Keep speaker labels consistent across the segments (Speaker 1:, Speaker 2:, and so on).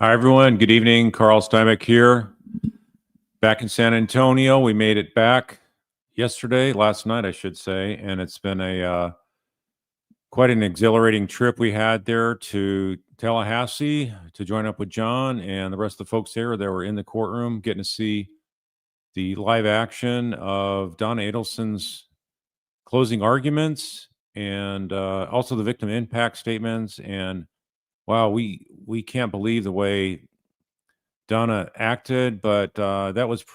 Speaker 1: Hi, everyone. Good evening. Carl Steinbeck here. Back in San Antonio. We made it back last night, I should say, and it's been a quite an exhilarating trip we had there to Tallahassee to join up with John and the rest of the folks there that were in the courtroom, getting to see the live action of Donna Adelson's closing arguments and also the victim impact statements. And wow, we can't believe the way Donna acted, but that was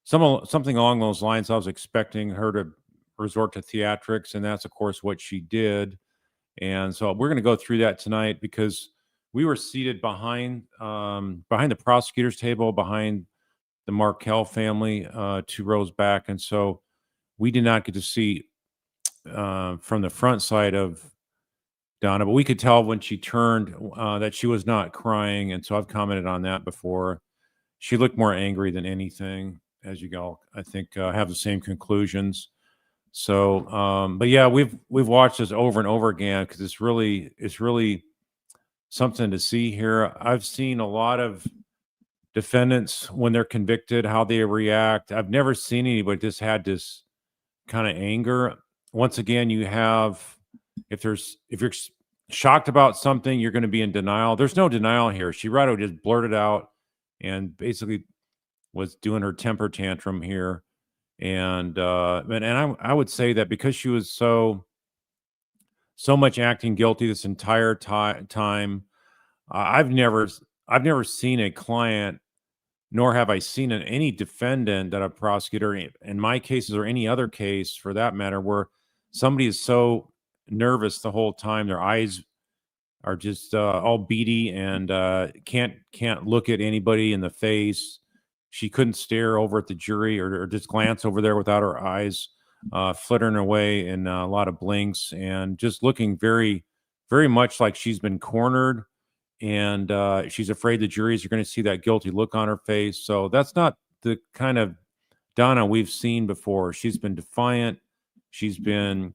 Speaker 1: something along those lines. I was expecting her to resort to theatrics, and that's of course what she did. And so we're going to go through that tonight because we were seated behind the prosecutor's table, behind the Markel family, 2 rows back, and so we did not get to see from the front side of Donna, but we could tell when she turned that she was not crying, and so I've commented on that before. She looked more angry than anything, as you all, I think, have the same conclusions. So, but yeah, we've watched this over and over again because it's really something to see here. I've seen a lot of defendants when they're convicted, how they react. I've never seen anybody just had this kind of anger. Once again, you have if you're shocked about something, you're going to be in denial. There's no denial here. She right away just blurted out and basically was doing her temper tantrum here. And I would say that because she was so much acting guilty this entire time, I've never seen a client, nor have I seen any defendant that a prosecutor in my cases or any other case for that matter, where somebody is so nervous the whole time, their eyes are just all beady and can't look at anybody in the face. She couldn't stare over at the jury or just glance over there without her eyes flittering away in a lot of blinks, and just looking very, very much like she's been cornered, and she's afraid the juries are going to see that guilty look on her face. So that's not the kind of Donna we've seen before. She's been defiant. She's been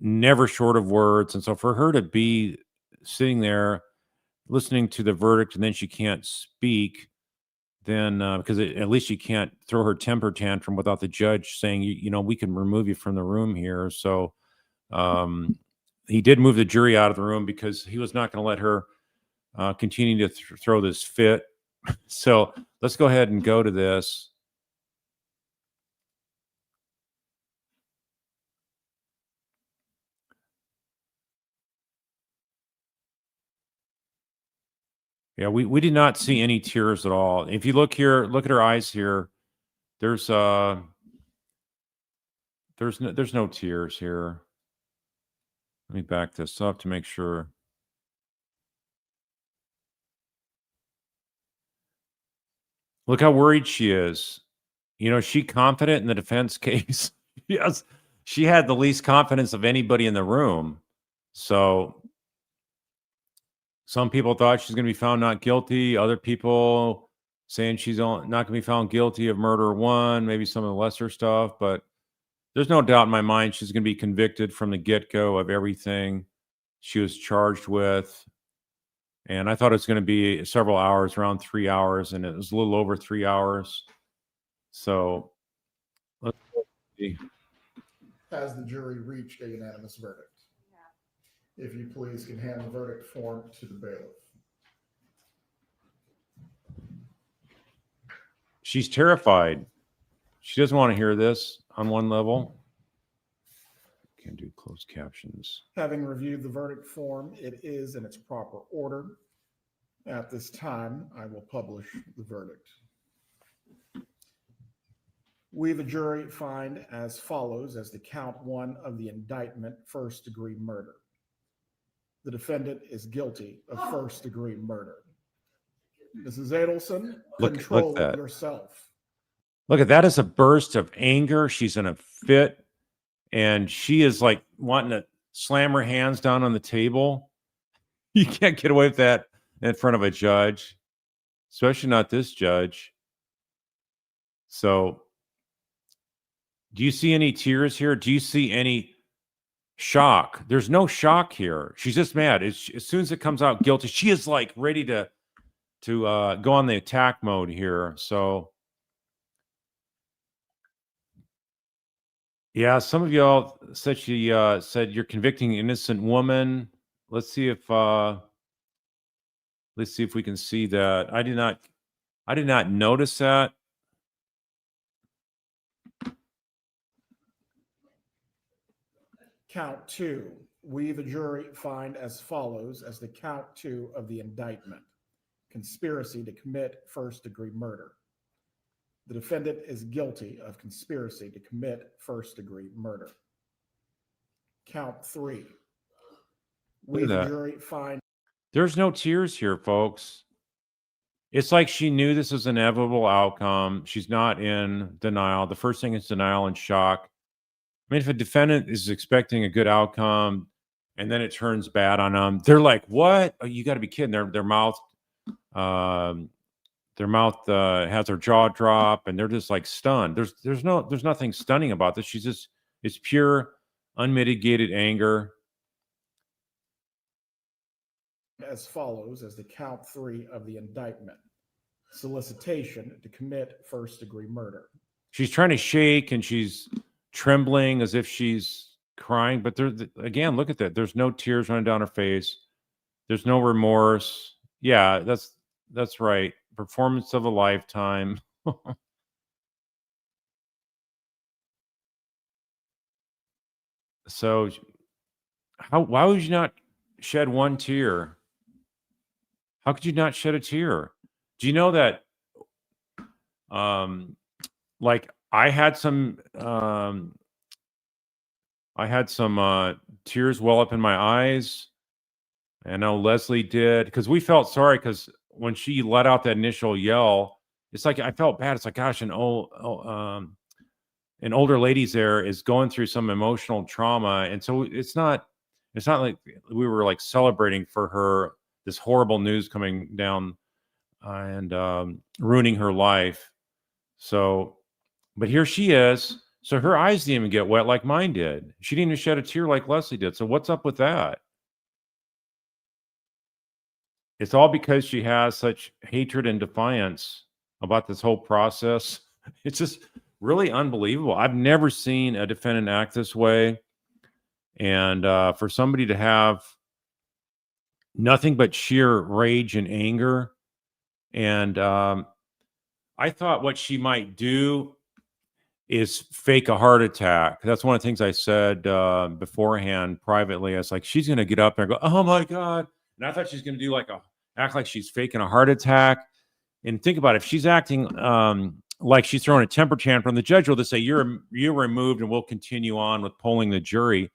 Speaker 1: never short of words. And so for her to be sitting there listening to the verdict and then she can't speak, then because at least she can't throw her temper tantrum without the judge saying, we can remove you from the room here. So he did move the jury out of the room because he was not going to let her continue to throw this fit. So let's go ahead and go to this. Yeah, we did not see any tears at all. If you look here, look at her eyes here. There's no tears here. Let me back this up to make sure. Look how worried she is. She confident in the defense case. Yes, she had the least confidence of anybody in the room. So some people thought she's going to be found not guilty. Other people saying she's not going to be found guilty of murder 1, maybe some of the lesser stuff. But there's no doubt in my mind she's going to be convicted from the get-go of everything she was charged with. And I thought it was going to be several hours, around 3 hours, and it was a little over 3 hours. So let's see.
Speaker 2: Has the jury reached a unanimous verdict? Yeah. If you please can hand the verdict form to the bailiff.
Speaker 1: She's terrified. She doesn't want to hear this on one level. Can't do closed captions.
Speaker 2: Having reviewed the verdict form, it is in its proper order. At this time, I will publish the verdict. We, the jury, find as follows as the count 1 of the indictment, first-degree murder. The defendant is guilty of first-degree murder. Mrs. Adelson, control yourself.
Speaker 1: Look at that as a burst of anger. She's in a fit, and she is like wanting to slam her hands down on the table. You can't get away with that in front of a judge, especially not this judge. So do you see any tears here? Do you see any shock. There's no shock here. She's just mad. As soon as it comes out guilty, she is like ready to go on the attack mode here. So yeah, some of y'all said she said you're convicting an innocent woman. Let's see if we can see that. I did not notice that.
Speaker 2: Count 2, we the jury find as follows as the count 2 of the indictment: conspiracy to commit first-degree murder. The defendant is guilty of conspiracy to commit first-degree murder. Count 3, we the jury find.
Speaker 1: There's no tears here, folks. It's like she knew this was an inevitable outcome. She's not in denial. The first thing is denial and shock. I mean, if a defendant is expecting a good outcome and then it turns bad on them, they're like, "What? Oh, you got to be kidding!" Their mouth has their jaw drop, and they're just like stunned. There's nothing stunning about this. It's pure, unmitigated anger.
Speaker 2: As follows as the count 3 of the indictment: solicitation to commit first-degree murder.
Speaker 1: She's trying to shake and she's trembling as if she's crying, but again, look at that. There's no tears running down her face. There's no remorse. Yeah, that's right. Performance of a lifetime. So why would you not shed one tear? How could you not shed a tear? Do you know that like I had some tears well up in my eyes. I know Leslie did, because we felt sorry, because when she let out that initial yell, it's like I felt bad. It's like, gosh, an older lady's there is going through some emotional trauma, and so it's not like we were like celebrating for her this horrible news coming down and ruining her life. So, but here she is. So her eyes didn't even get wet like mine did. She didn't even shed a tear like Leslie did. So what's up with that? It's all because she has such hatred and defiance about this whole process. It's just really unbelievable. I've never seen a defendant act this way. And for somebody to have nothing but sheer rage and anger. And I thought what she might do is fake a heart attack. That's one of the things I said beforehand privately. I was like, she's going to get up there and go, "Oh my God." And I thought she's going to do act like she's faking a heart attack. And think about it. If she's acting like she's throwing a temper tantrum, the judge will just say, you're removed, and we'll continue on with polling the jury.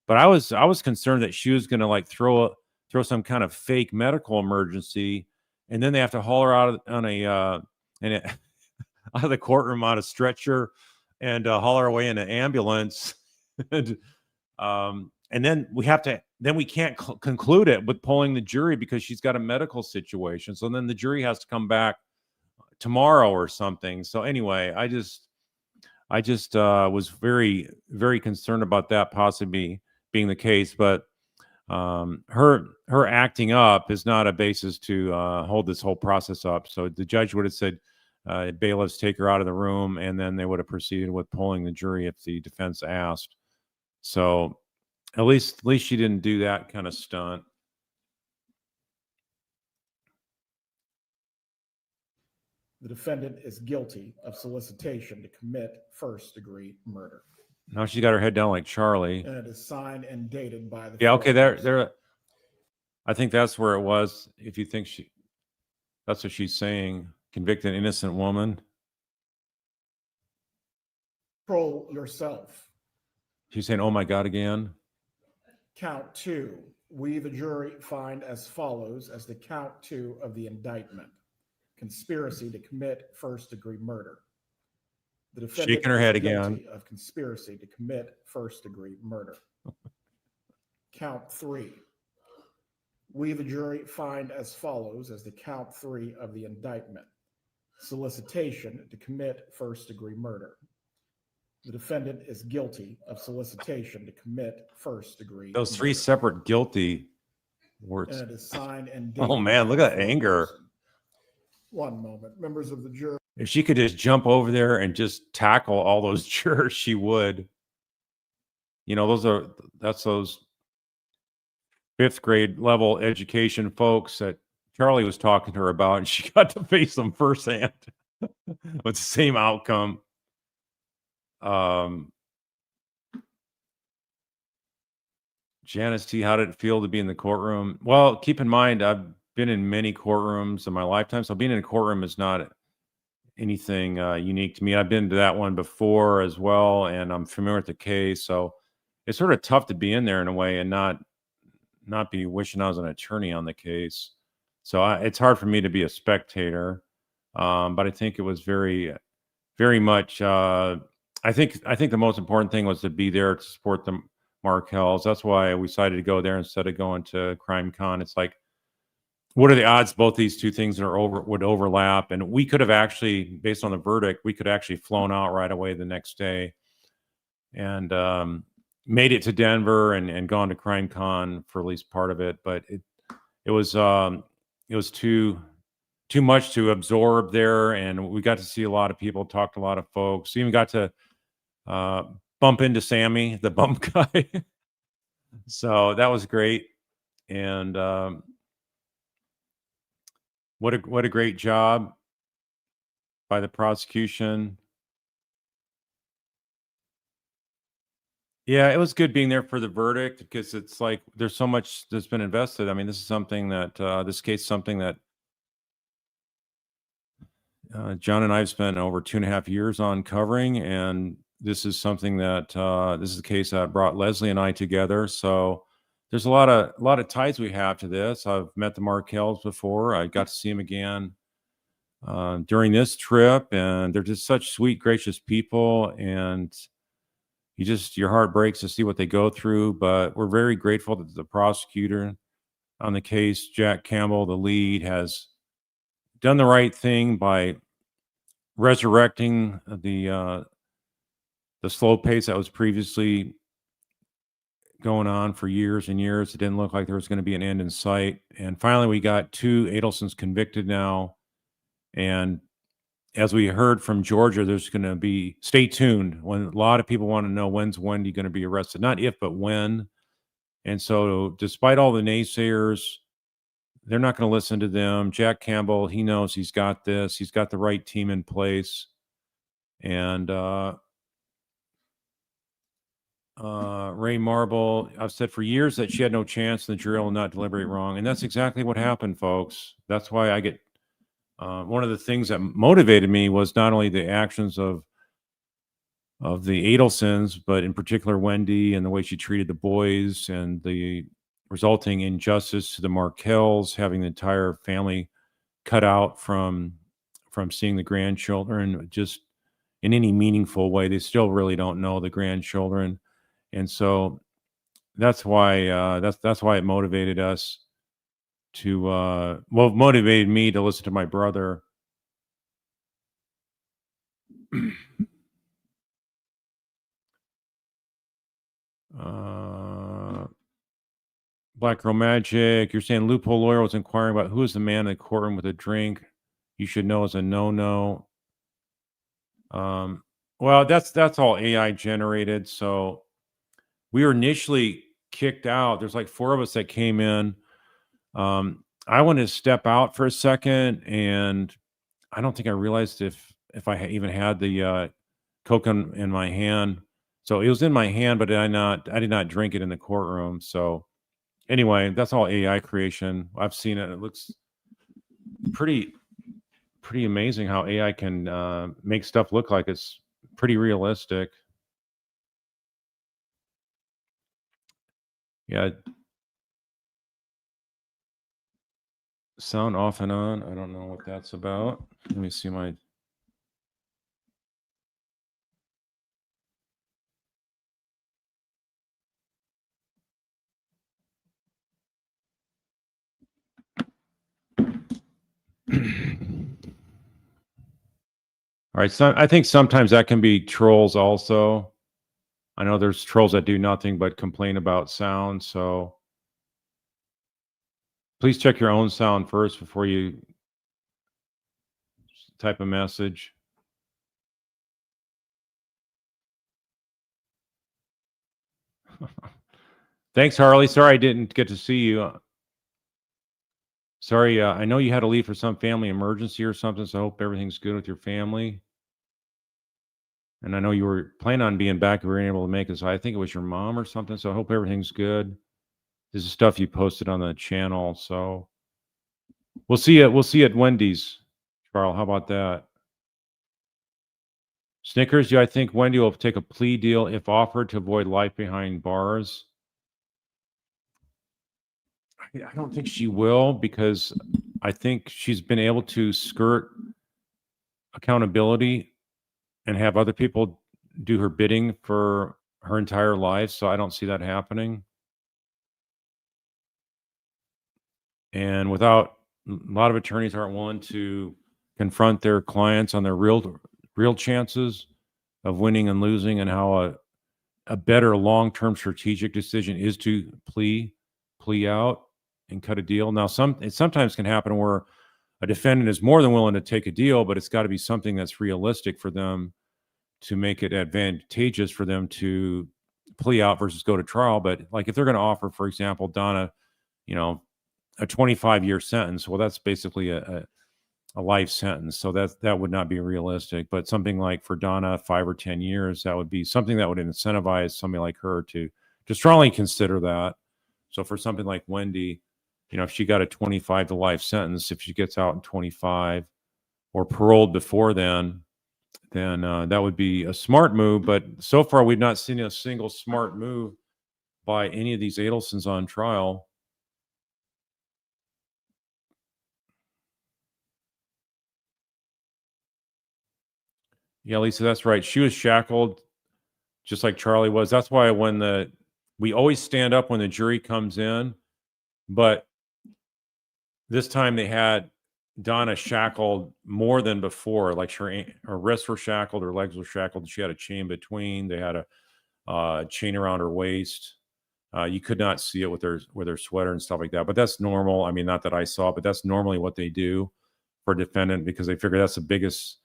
Speaker 1: But I was concerned that she was going to throw some kind of fake medical emergency, and then they have to haul her out out of the courtroom on a stretcher and haul her away in an ambulance. And then we can't conclude it with polling the jury because she's got a medical situation. So then the jury has to come back tomorrow or something. So anyway, I just was very, very concerned about that possibly being the case. But her acting up is not a basis to hold this whole process up. So the judge would have said, bailiffs, take her out of the room, and then they would have proceeded with polling the jury if the defense asked. So at least she didn't do that kind of stunt.
Speaker 2: The defendant is guilty of solicitation to commit first-degree murder.
Speaker 1: Now she's got her head down like Charlie.
Speaker 2: And it is signed and dated by the.
Speaker 1: Yeah, okay, there. I think that's where it was. If you think that's what she's saying. Convict an innocent woman.
Speaker 2: Control yourself.
Speaker 1: She's saying, "Oh my God," again.
Speaker 2: Count 2. We, the jury, find as follows as the count 2 of the indictment: conspiracy to commit first-degree murder. The defendant
Speaker 1: shaking her head again
Speaker 2: of conspiracy to commit first-degree murder. Count 3. We, the jury, find as follows as the count 3 of the indictment: solicitation to commit first-degree murder. The defendant is guilty of solicitation to commit first-degree
Speaker 1: Those three
Speaker 2: murder.
Speaker 1: separate guilty words.
Speaker 2: And it is signed and
Speaker 1: Oh
Speaker 2: dated.
Speaker 1: man, look at that anger.
Speaker 2: One moment. Members of the jury.
Speaker 1: If she could just jump over there and just tackle all those jurors, she would. You know, that's those fifth grade level education folks that Charlie was talking to her about, and she got to face them firsthand with the same outcome. Janice T, how did it feel to be in the courtroom? Well, keep in mind, I've been in many courtrooms in my lifetime, so being in a courtroom is not anything unique to me. I've been to that one before as well, and I'm familiar with the case, so it's sort of tough to be in there in a way and not be wishing I was an attorney on the case. So it's hard for me to be a spectator, but I think it was very, very much. I think the most important thing was to be there to support the Markels. That's why we decided to go there instead of going to Crime Con. It's like, what are the odds both these two things would overlap? And we could have actually, based on the verdict, we could actually flown out right away the next day and made it to Denver and gone to Crime Con for at least part of it. But it was too much to absorb there, and we got to see a lot of people, talk to a lot of folks. Even got to bump into Sammy, the bump guy. So that was great. And what a great job by the prosecution. Yeah, it was good being there for the verdict because it's like there's so much that's been invested. I mean, this is something that this case is something that John and I have spent over 2.5 years on covering, and this is something that this is the case that brought Leslie and I together. So there's a lot of ties we have to this. I've met the Markels before. I got to see them again during this trip, and they're just such sweet, gracious people, and your heart breaks to see what they go through. But we're very grateful that the prosecutor on the case, Jack Campbell, the lead, has done the right thing by resurrecting the slow pace that was previously going on for years and years. It didn't look like there was going to be an end in sight. And finally, we got 2 Adelsons convicted now. And as we heard from Georgia, there's going to be, stay tuned. When a lot of people want to know when's Wendy going to be arrested, not if, but when. And so despite all the naysayers, they're not going to listen to them. Jack Campbell, he knows he's got this. He's got the right team in place. And Ray Marble, I've said for years that she had no chance and the jury will not deliberate wrong. And that's exactly what happened, folks. That's why I get one of the things that motivated me was not only the actions of the Adelsons, but in particular Wendy and the way she treated the boys and the resulting injustice to the Markels, having the entire family cut out from seeing the grandchildren just in any meaningful way. They still really don't know the grandchildren. And so that's why that's why it motivated us to motivated me to listen to my brother. Black Girl Magic, you're saying loophole lawyer was inquiring about who is the man in the courtroom with a drink you should know is a no-no. Well, that's all AI generated. So we were initially kicked out. There's like 4 of us that came in. I wanted to step out for a second, and I don't think I realized if I even had the Coke in my hand. So it was in my hand, but I did not drink it in the courtroom. So anyway, that's all AI creation. I've seen it. It looks pretty amazing how AI can make stuff look like it's pretty realistic. Yeah. Sound off and on. I don't know what that's about. Let me see my. All All right, so I think sometimes that can be trolls also. I know there's trolls that do nothing but complain about sound, so please check your own sound first before you type a message. Thanks, Harley. Sorry I didn't get to see you. Sorry, I know you had to leave for some family emergency or something, so I hope everything's good with your family. And I know you were planning on being back. We weren't able to make it, so I think it was your mom or something, so I hope everything's good. This is stuff you posted on the channel, so we'll see you at Wendy's, Carl. How about that? Snickers, do I think Wendy will take a plea deal if offered to avoid life behind bars? I don't think she will, because I think she's been able to skirt accountability and have other people do her bidding for her entire life. So I don't see that happening. And without, a lot of attorneys aren't willing to confront their clients on their real chances of winning and losing, and how a better long-term strategic decision is to plea out and cut a deal. Now, it sometimes can happen where a defendant is more than willing to take a deal, but it's got to be something that's realistic for them to make it advantageous for them to plea out versus go to trial. But like if they're going to offer, for example, Donna, a 25-year sentence, well, that's basically a life sentence. So that would not be realistic. But something like for Donna, 5 or 10 years, that would be something that would incentivize somebody like her to strongly consider that. So for something like Wendy, if she got a 25 to life sentence, if she gets out in 25 or paroled before then that would be a smart move. But so far, we've not seen a single smart move by any of these Adelsons on trial. Yeah, Lisa, that's right. She was shackled just like Charlie was. That's why we always stand up when the jury comes in, but this time they had Donna shackled more than before. Like her wrists were shackled, her legs were shackled. She had a chain between. They had a chain around her waist. You could not see it with her sweater and stuff like that. But that's normal. I mean, not that I saw, but that's normally what they do for a defendant, because they figure that's the biggest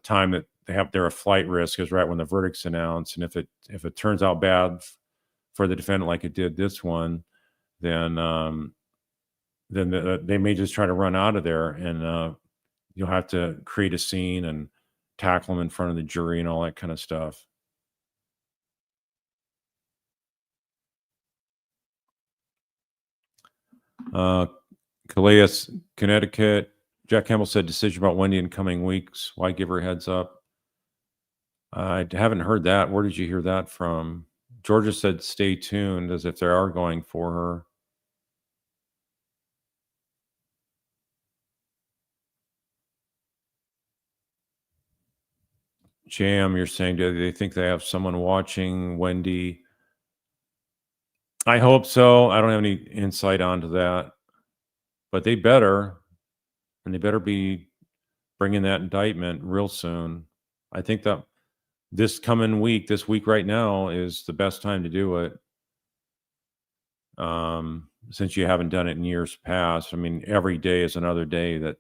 Speaker 1: time that they're a flight risk, is right when the verdict's announced. And if it turns out bad for the defendant, like it did this one, then they may just try to run out of there, and you'll have to create a scene and tackle them in front of the jury and all that kind of stuff. Calais, Connecticut. Jack Campbell said decision about Wendy in coming weeks. Why give her a heads up? I haven't heard that. Where did you hear that from? Georgia said stay tuned, as if they are going for her. Jam, you're saying, do they think they have someone watching Wendy? I hope so. I don't have any insight onto that, but they better, and they better be bringing that indictment real soon. I think that this week right now, is the best time to do it. Since you haven't done it in years past. I mean, every day is another day that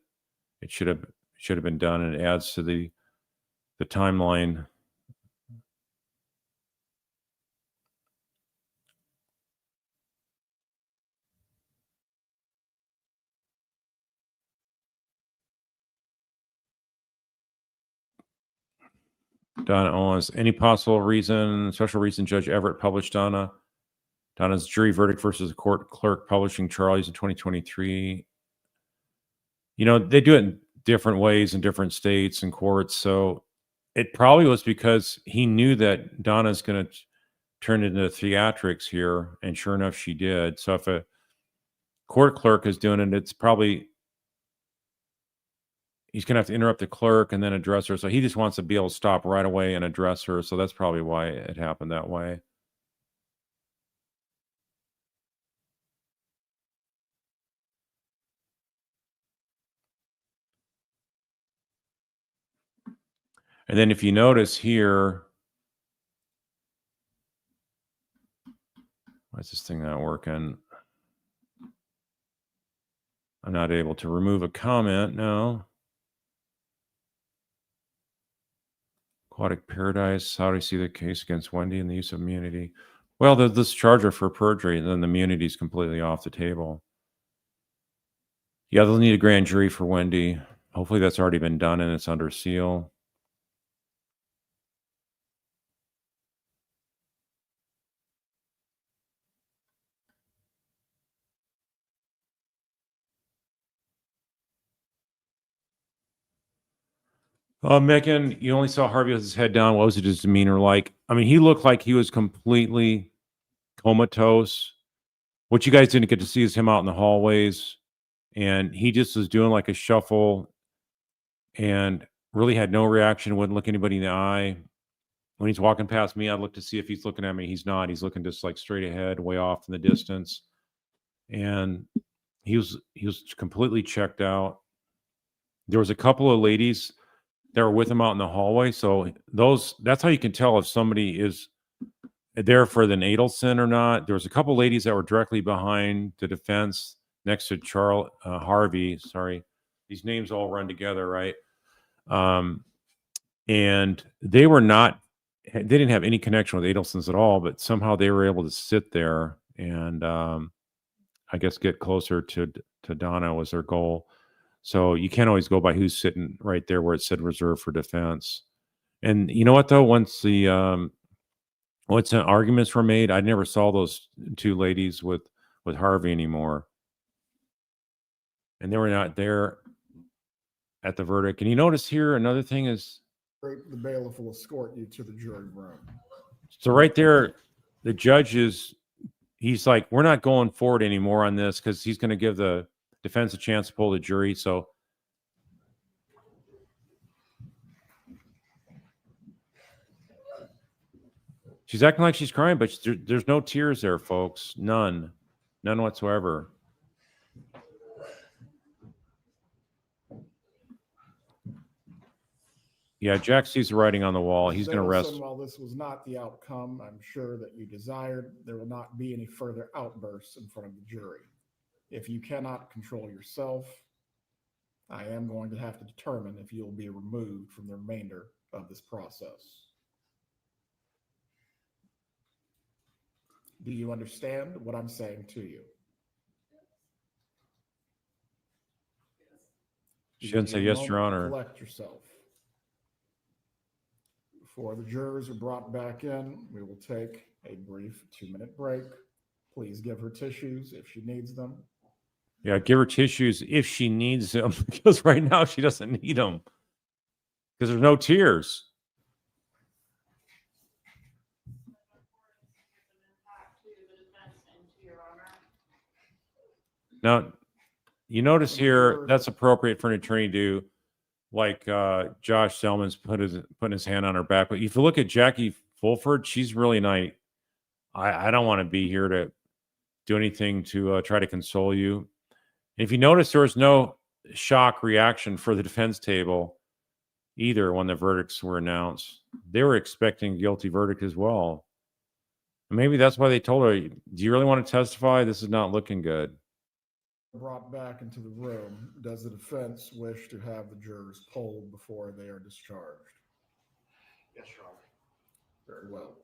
Speaker 1: it should have been done, and it adds to the timeline. Donna Owens, any possible reason, special reason Judge Everett published Donna's jury verdict versus the court clerk publishing Charlie's in 2023? They do it in different ways in different states and courts. So it probably was because he knew that Donna's going to turn into theatrics here. And sure enough, she did. So if a court clerk is doing it, it's probably he's going to have to interrupt the clerk and then address her. So he just wants to be able to stop right away and address her. So that's probably why it happened that way. And then if you notice here, why is this thing not working? I'm not able to remove a comment. No. Aquatic Paradise. How do you see the case against Wendy and the use of immunity? Well, the discharge her for perjury, and then the immunity is completely off the table. Yeah, they'll need a grand jury for Wendy. Hopefully that's already been done and it's under seal. Megan, you only saw Harvey with his head down. What was his demeanor like? I mean, he looked like he was completely comatose. What you guys didn't get to see is him out in the hallways, and he just was doing like a shuffle and really had no reaction, wouldn't look anybody in the eye. When he's walking past me, I'd look to see if he's looking at me. He's not. He's looking just like straight ahead, way off in the distance. And he was completely checked out. There was a couple of ladies that were with him out in the hallway. So that's how you can tell if somebody is there for the Adelson or not. There was a couple ladies that were directly behind the defense next to Harvey. Sorry, these names all run together, right? And they didn't have any connection with Adelson's at all, but somehow they were able to sit there and I guess get closer to Donna was their goal. So you can't always go by who's sitting right there where it said reserved for defense. And you know what though? Once the arguments were made, I never saw those two ladies with Harvey anymore, and they were not there at the verdict. And you notice here another thing is
Speaker 2: The bailiff will escort you to the jury room.
Speaker 1: So right there, the judge he's like, we're not going forward anymore on this because he's going to give the defense a chance to pull the jury. So she's acting like she's crying, but there's no tears there, folks. None whatsoever. Yeah, Jack sees the writing on the wall. He's going to rest.
Speaker 2: While this was not the outcome I'm sure that you desired, there will not be any further outbursts in front of the jury. If you cannot control yourself, I am going to have to determine if you'll be removed from the remainder of this process. Do you understand what I'm saying to you?
Speaker 1: She didn't say yes, Your Honor.
Speaker 2: Collect yourself. Before the jurors are brought back in, we will take a brief 2-minute break. Please give her tissues if she needs them.
Speaker 1: Yeah, give her tissues if she needs them, because right now she doesn't need them because there's no tears. Now, you notice here that's appropriate for an attorney to do, like Josh Selman's putting his hand on her back. But if you look at Jackie Fulford, she's really nice. I don't want to be here to do anything to try to console you. If you notice, there was no shock reaction for the defense table either when the verdicts were announced. They were expecting a guilty verdict as well. And maybe that's why they told her, do you really want to testify? This is not looking good.
Speaker 2: Brought back into the room, does the defense wish to have the jurors polled before they are discharged?
Speaker 3: Yes, Your Honor.
Speaker 2: Very well.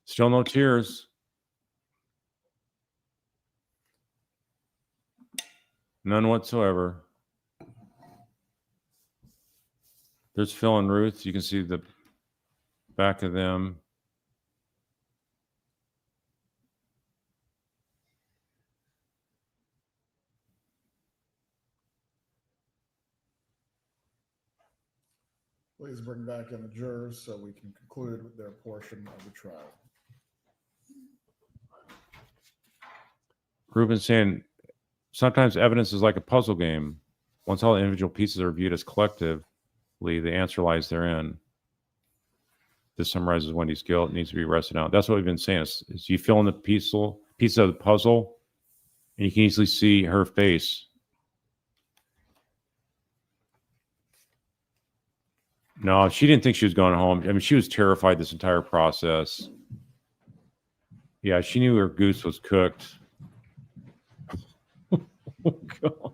Speaker 1: Still no tears. None whatsoever. There's Phil and Ruth. You can see the back of them.
Speaker 2: Please bring back in the jurors so we can conclude with their portion of the trial.
Speaker 1: Ruben's saying sometimes evidence is like a puzzle game. Once all the individual pieces are viewed as collectively, the answer lies therein. This summarizes Wendy's guilt. It needs to be arrested out. That's what we've been saying. Is you fill in the piece of the puzzle, and you can easily see her face. No, she didn't think she was going home. I mean, she was terrified this entire process. Yeah, she knew her goose was cooked. Oh, God.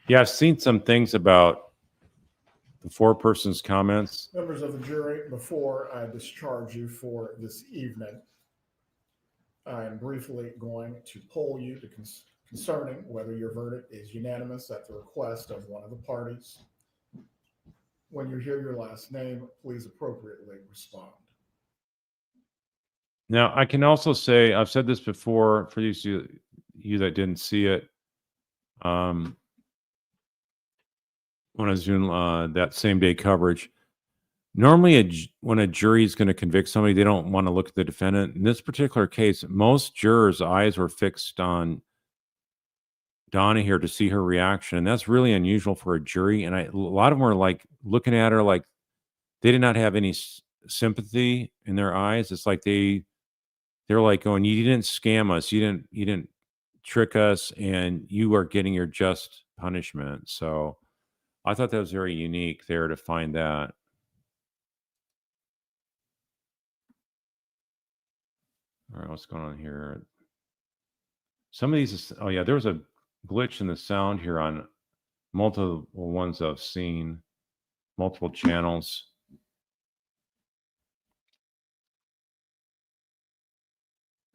Speaker 1: Yeah, I've seen some things about the foreperson's comments.
Speaker 2: Members of the jury, before I discharge you for this evening, I am briefly going to poll you concerning whether your verdict is unanimous at the request of one of the parties. When you hear your last name, please appropriately respond.
Speaker 1: Now, I can also say, I've said this before for you that didn't see it. When I was doing that same day coverage, normally when a jury is going to convict somebody, they don't want to look at the defendant. In this particular case, most jurors' eyes were fixed on Donna here to see her reaction, and that's really unusual for a jury. And a lot of them were like looking at her like they did not have any sympathy in their eyes. It's like they're like going, "You didn't scam us. You didn't trick us, and you are getting your just punishment." So I thought that was very unique there to find that. All right, what's going on here? Some of these, oh yeah, there was a glitch in the sound here on multiple ones I've seen, multiple channels.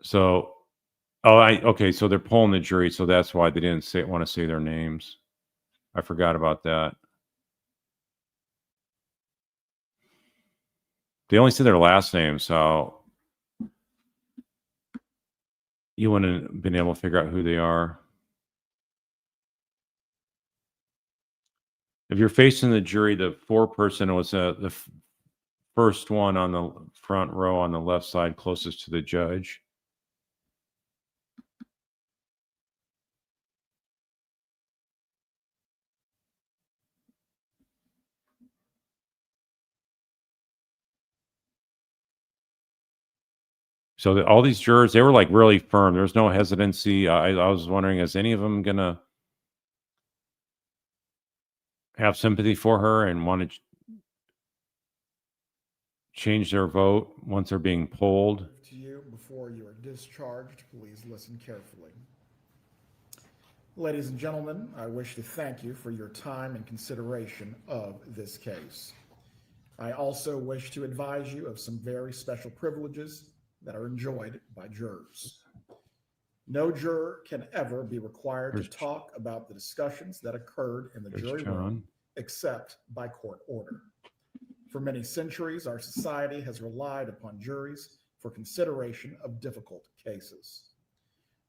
Speaker 1: So, okay, so they're polling the jury, so that's why they didn't want to say their names. I forgot about that. They only said their last name, so you wouldn't have been able to figure out who they are. If you're facing the jury, the foreperson was the first one on the front row on the left side, closest to the judge. So all these jurors, they were like really firm. There was no hesitancy. I was wondering, is any of them going to have sympathy for her and want to change their vote once they're being polled?
Speaker 2: To you, before you are discharged, please listen carefully. Ladies and gentlemen, I wish to thank you for your time and consideration of this case. I also wish to advise you of some very special privileges that are enjoyed by jurors. No juror can ever be required to talk about the discussions that occurred in the jury room except by court order. For many centuries, our society has relied upon juries for consideration of difficult cases.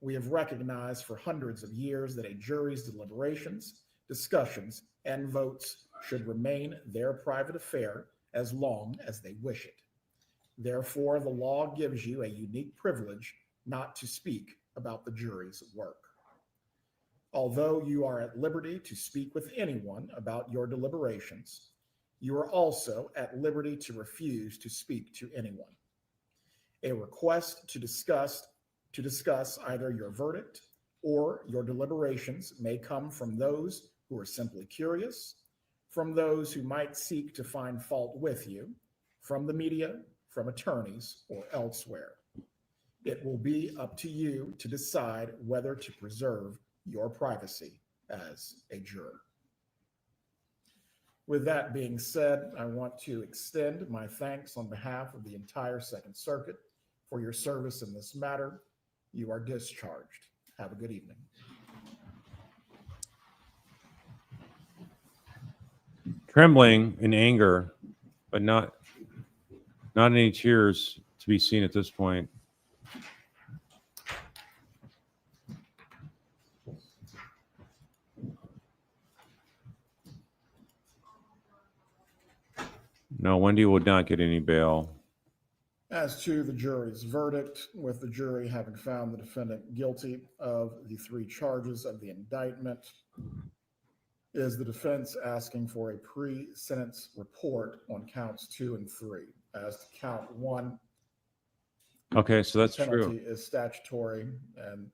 Speaker 2: We have recognized for hundreds of years that a jury's deliberations, discussions, and votes should remain their private affair as long as they wish it. Therefore, the law gives you a unique privilege not to speak about the jury's work. Although you are at liberty to speak with anyone about your deliberations, you are also at liberty to refuse to speak to anyone. A request to discuss either your verdict or your deliberations may come from those who are simply curious, from those who might seek to find fault with you, from the media, from attorneys, or elsewhere. It will be up to you to decide whether to preserve your privacy as a juror. With that being said, I want to extend my thanks on behalf of the entire Second Circuit for your service in this matter. You are discharged. Have a good evening.
Speaker 1: Trembling in anger, but not any tears to be seen at this point. No, Wendy would not get any bail.
Speaker 2: As to the jury's verdict, with the jury having found the defendant guilty of the 3 charges of the indictment, Is the defense asking for a pre-sentence report on counts 2 and 3? As to count 1,
Speaker 1: Okay, so that's
Speaker 2: penalty
Speaker 1: true.
Speaker 2: is statutory, and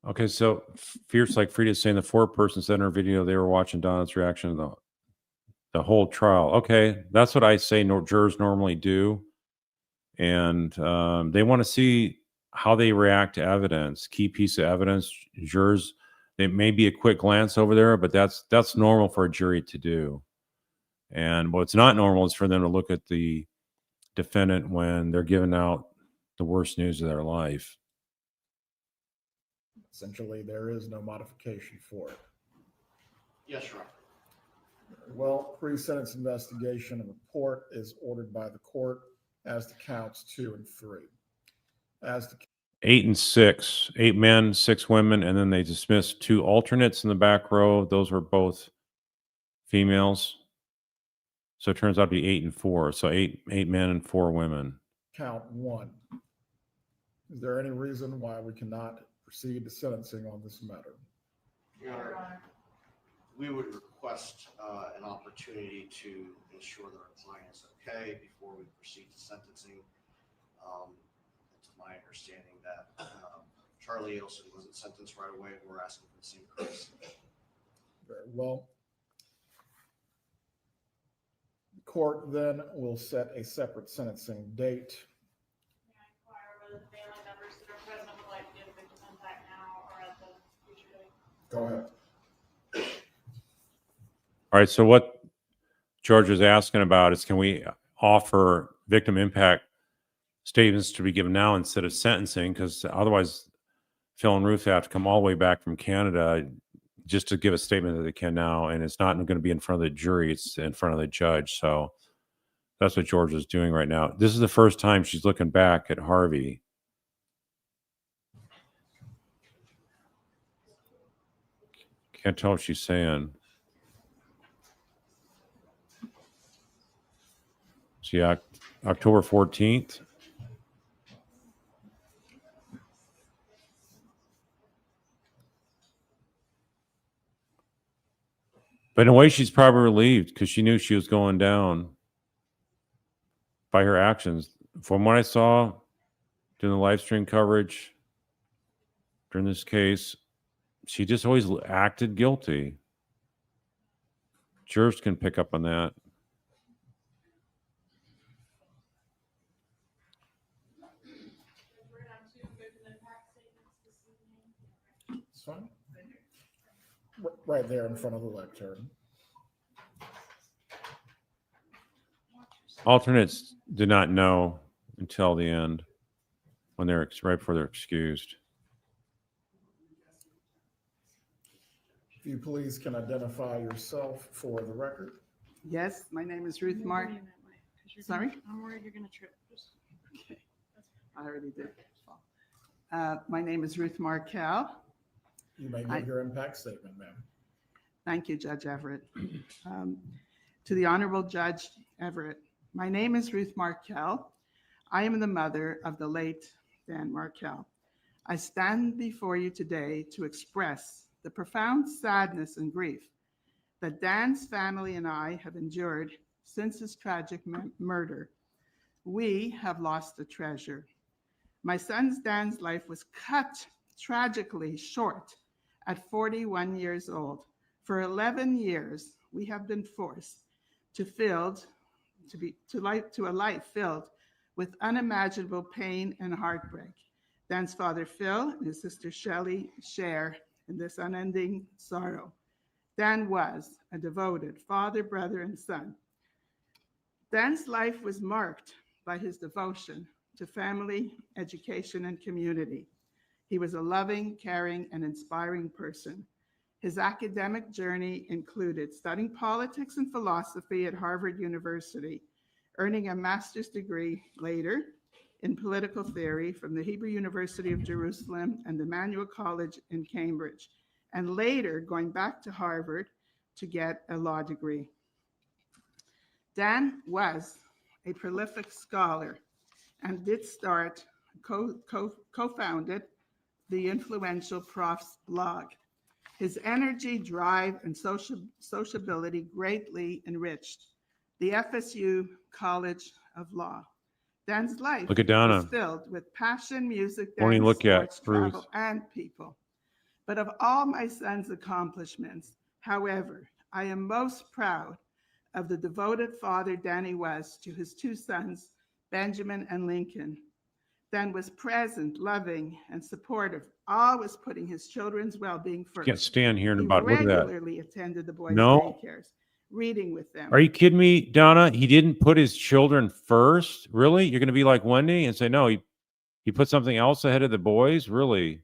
Speaker 1: Okay, so Fierce Like Frida is saying the foreperson said in her video they were watching Donna's reaction to the whole trial. Okay, that's what I say jurors normally do. And they want to see how they react to evidence, key piece of evidence. Jurors, it may be a quick glance over there, but that's normal for a jury to do. And what's not normal is for them to look at the defendant when they're giving out the worst news of their life.
Speaker 2: essentially there is no modification for it.
Speaker 3: Yes, Your Honor.
Speaker 2: Well, pre-sentence investigation and report is ordered by the court as to counts 2 and 3. As to
Speaker 1: 8 and 6, 8 men, 6 women, and then they dismissed 2 alternates in the back row. Those were both females. So it turns out to be 8 and 4. So eight men and 4 women.
Speaker 2: count 1, is there any reason why we cannot proceed to sentencing on this matter?
Speaker 3: Your Honor, we would request an opportunity to ensure that our client is okay before we proceed to sentencing. It's my understanding that Charlie Adelson wasn't sentenced right away. We're asking for the same courtesy.
Speaker 2: Very well. The court then will set a separate sentencing date.
Speaker 4: May I inquire whether the family members that are present would like to give victim impact now or at the future date?
Speaker 2: Go ahead.
Speaker 1: All right. So what George is asking about is, can we offer victim impact statements to be given now instead of sentencing? Because otherwise, Phil and Ruth have to come all the way back from Canada just to give a statement that they can now, and it's not going to be in front of the jury; it's in front of the judge. So that's what George is doing right now. This is the first time she's looking back at Harvey. Can't tell what she's saying. See, October 14th. But in a way, she's probably relieved because she knew she was going down by her actions. From what I saw during the live stream coverage during this case, she just always acted guilty. Jurors can pick up on that.
Speaker 4: We're on to victim impact statements this evening.
Speaker 2: It's fine. Right there in front of the lectern.
Speaker 1: Alternates did not know until the end, when they're right before they're excused.
Speaker 2: If you please can identify yourself for the record.
Speaker 5: Yes, my name is Ruth Mark. Sorry?
Speaker 4: I'm worried you're gonna trip. Just-
Speaker 5: Okay, I already did. My name is Ruth Markel.
Speaker 2: You may give your impact statement, ma'am.
Speaker 5: Thank you, Judge Everett. To the Honorable Judge Everett, my name is Ruth Markel. I am the mother of the late Dan Markel. I stand before you today to express the profound sadness and grief that Dan's family and I have endured since his tragic murder. We have lost a treasure. My son Dan's life was cut tragically short at 41 years old. For 11 years, we have been forced to a life filled with unimaginable pain and heartbreak. Dan's father, Phil, and his sister, Shelley, share in this unending sorrow. Dan was a devoted father, brother, and son. Dan's life was marked by his devotion to family, education, and community. He was a loving, caring, and inspiring person. His academic journey included studying politics and philosophy at Harvard University, earning a master's degree later in political theory from the Hebrew University of Jerusalem and Emmanuel College in Cambridge, and later going back to Harvard to get a law degree. Dan was a prolific scholar and did start, co-founded the influential Prof's blog. His energy, drive, and sociability greatly enriched the FSU College of Law. Dan's life
Speaker 1: Look at Donna.
Speaker 5: was filled with passion, music,
Speaker 1: What do you
Speaker 5: dance,
Speaker 1: look at,
Speaker 5: sports,
Speaker 1: Ruth?
Speaker 5: travel, and people. But of all my son's accomplishments, however, I am most proud of the devoted father Danny was to his two sons, Benjamin and Lincoln. Dan was present, loving, and supportive, always putting his children's well-being first.
Speaker 1: Can't stand hearing
Speaker 5: He
Speaker 1: about. Look at that.
Speaker 5: regularly attended the boys'
Speaker 1: No.
Speaker 5: daycares, reading with them.
Speaker 1: Are you kidding me, Donna? He didn't put his children first? Really? You're going to be like Wendy and say, no, he put something else ahead of the boys? Really?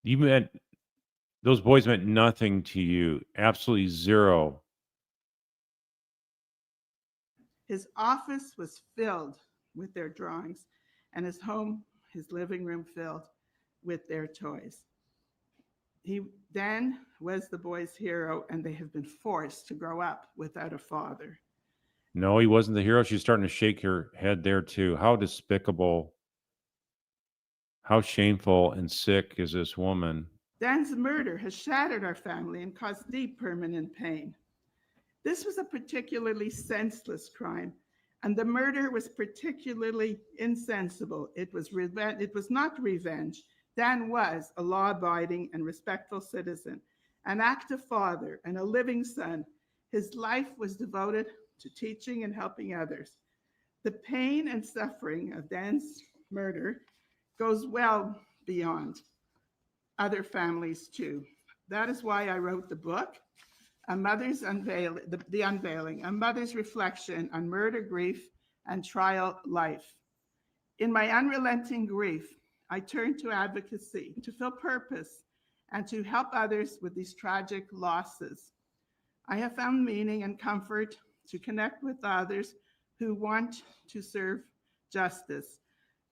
Speaker 1: You meant those boys meant nothing to you. Absolutely zero.
Speaker 5: His office was filled with their drawings, and his home, his living room, filled with their toys. He then was the boys' hero, and they have been forced to grow up without a father.
Speaker 1: No, he wasn't the hero. She's starting to shake her head there, too. How despicable. How shameful and sick is this woman?
Speaker 5: Dan's murder has shattered our family and caused deep permanent pain. This was a particularly senseless crime, and the murder was particularly insensible. It was not revenge. Dan was a law-abiding and respectful citizen, an active father, and a living son. His life was devoted to teaching and helping others. The pain and suffering of Dan's murder goes well beyond other families too. That is why I wrote the book, The Unveiling, a mother's reflection on murder, grief, and trial life. In my unrelenting grief, I turned to advocacy, to feel purpose, and to help others with these tragic losses. I have found meaning and comfort to connect with others who want to serve justice.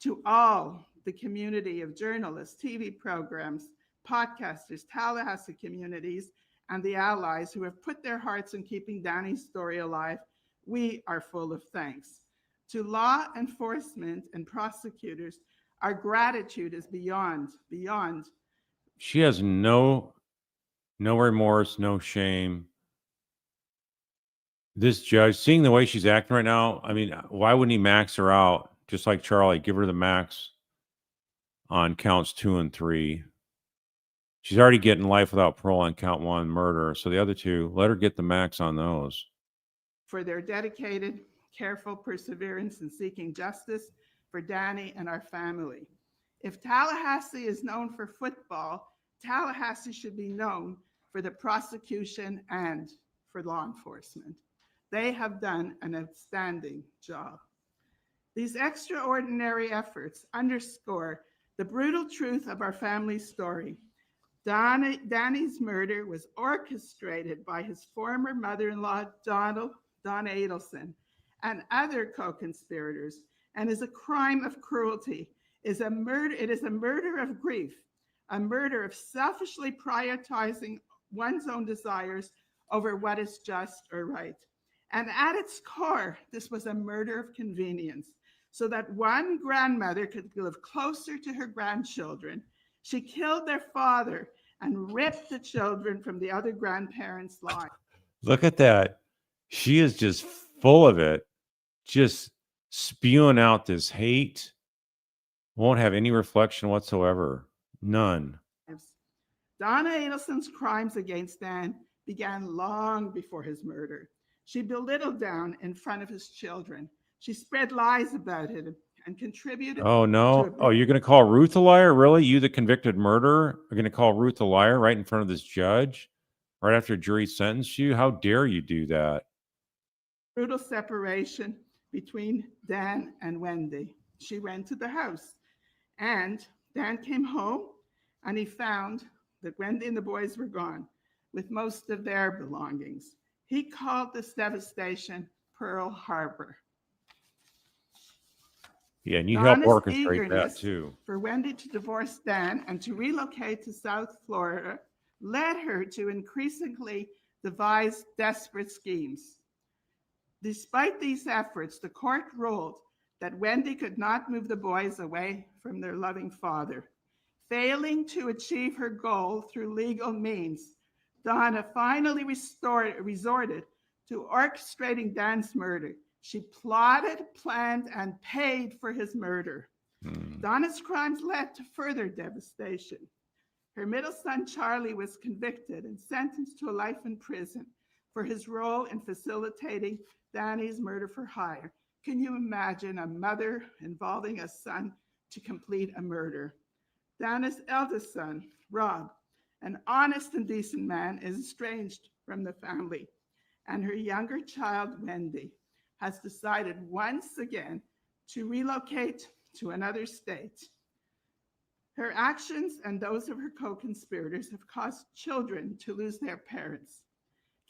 Speaker 5: To all the community of journalists, TV programs, podcasters, Tallahassee communities, and the allies who have put their hearts in keeping Danny's story alive, we are full of thanks. To law enforcement and prosecutors, our gratitude is beyond.
Speaker 1: She has no remorse, no shame. This judge, seeing the way she's acting right now, I mean, why wouldn't he max her out? Just like Charlie, give her the max on counts 2 and 3. She's already getting life without parole on count 1, murder. So the other 2, let her get the max on those.
Speaker 5: For their dedicated, careful perseverance in seeking justice for Danny and our family. If Tallahassee is known for football, Tallahassee should be known for the prosecution and for law enforcement. They have done an outstanding job. These extraordinary efforts underscore the brutal truth of our family's story. Danny's murder was orchestrated by his former mother-in-law, Donna Adelson, and other co-conspirators, and is a crime of cruelty. It is a murder of grief, a murder of selfishly prioritizing one's own desires over what is just or right. And at its core, this was a murder of convenience, so that one grandmother could live closer to her grandchildren. She killed their father and ripped the children from the other grandparents' lives.
Speaker 1: Look at that. She is just full of it, just spewing out this hate. Won't have any reflection whatsoever. None.
Speaker 5: Donna Adelson's crimes against Dan began long before his murder. She belittled Dan in front of his children. She spread lies about him and contributed.
Speaker 1: Oh, no. Oh, you're going to call Ruth a liar? Really? You, the convicted murderer, are going to call Ruth a liar right in front of this judge? Right after a jury sentenced you? How dare you do that?
Speaker 5: Brutal separation between Dan and Wendy. She went to the house, and Dan came home, and he found that Wendy and the boys were gone with most of their belongings. He called this devastation Pearl Harbor.
Speaker 1: Yeah, and you help
Speaker 5: Donna's
Speaker 1: orchestrate that
Speaker 5: eagerness
Speaker 1: too.
Speaker 5: for Wendy to divorce Dan and to relocate to South Florida led her to increasingly devise desperate schemes. Despite these efforts, the court ruled that Wendy could not move the boys away from their loving father. Failing to achieve her goal through legal means, Donna finally resorted to orchestrating Dan's murder. She plotted, planned, and paid for his murder. Donna's crimes led to further devastation. Her middle son, Charlie, was convicted and sentenced to a life in prison for his role in facilitating Danny's murder for hire. Can you imagine a mother involving a son to complete a murder? Donna's eldest son, Rob, an honest and decent man, is estranged from the family, and her younger child, Wendy, has decided once again to relocate to another state. Her actions and those of her co-conspirators have caused children to lose their parents.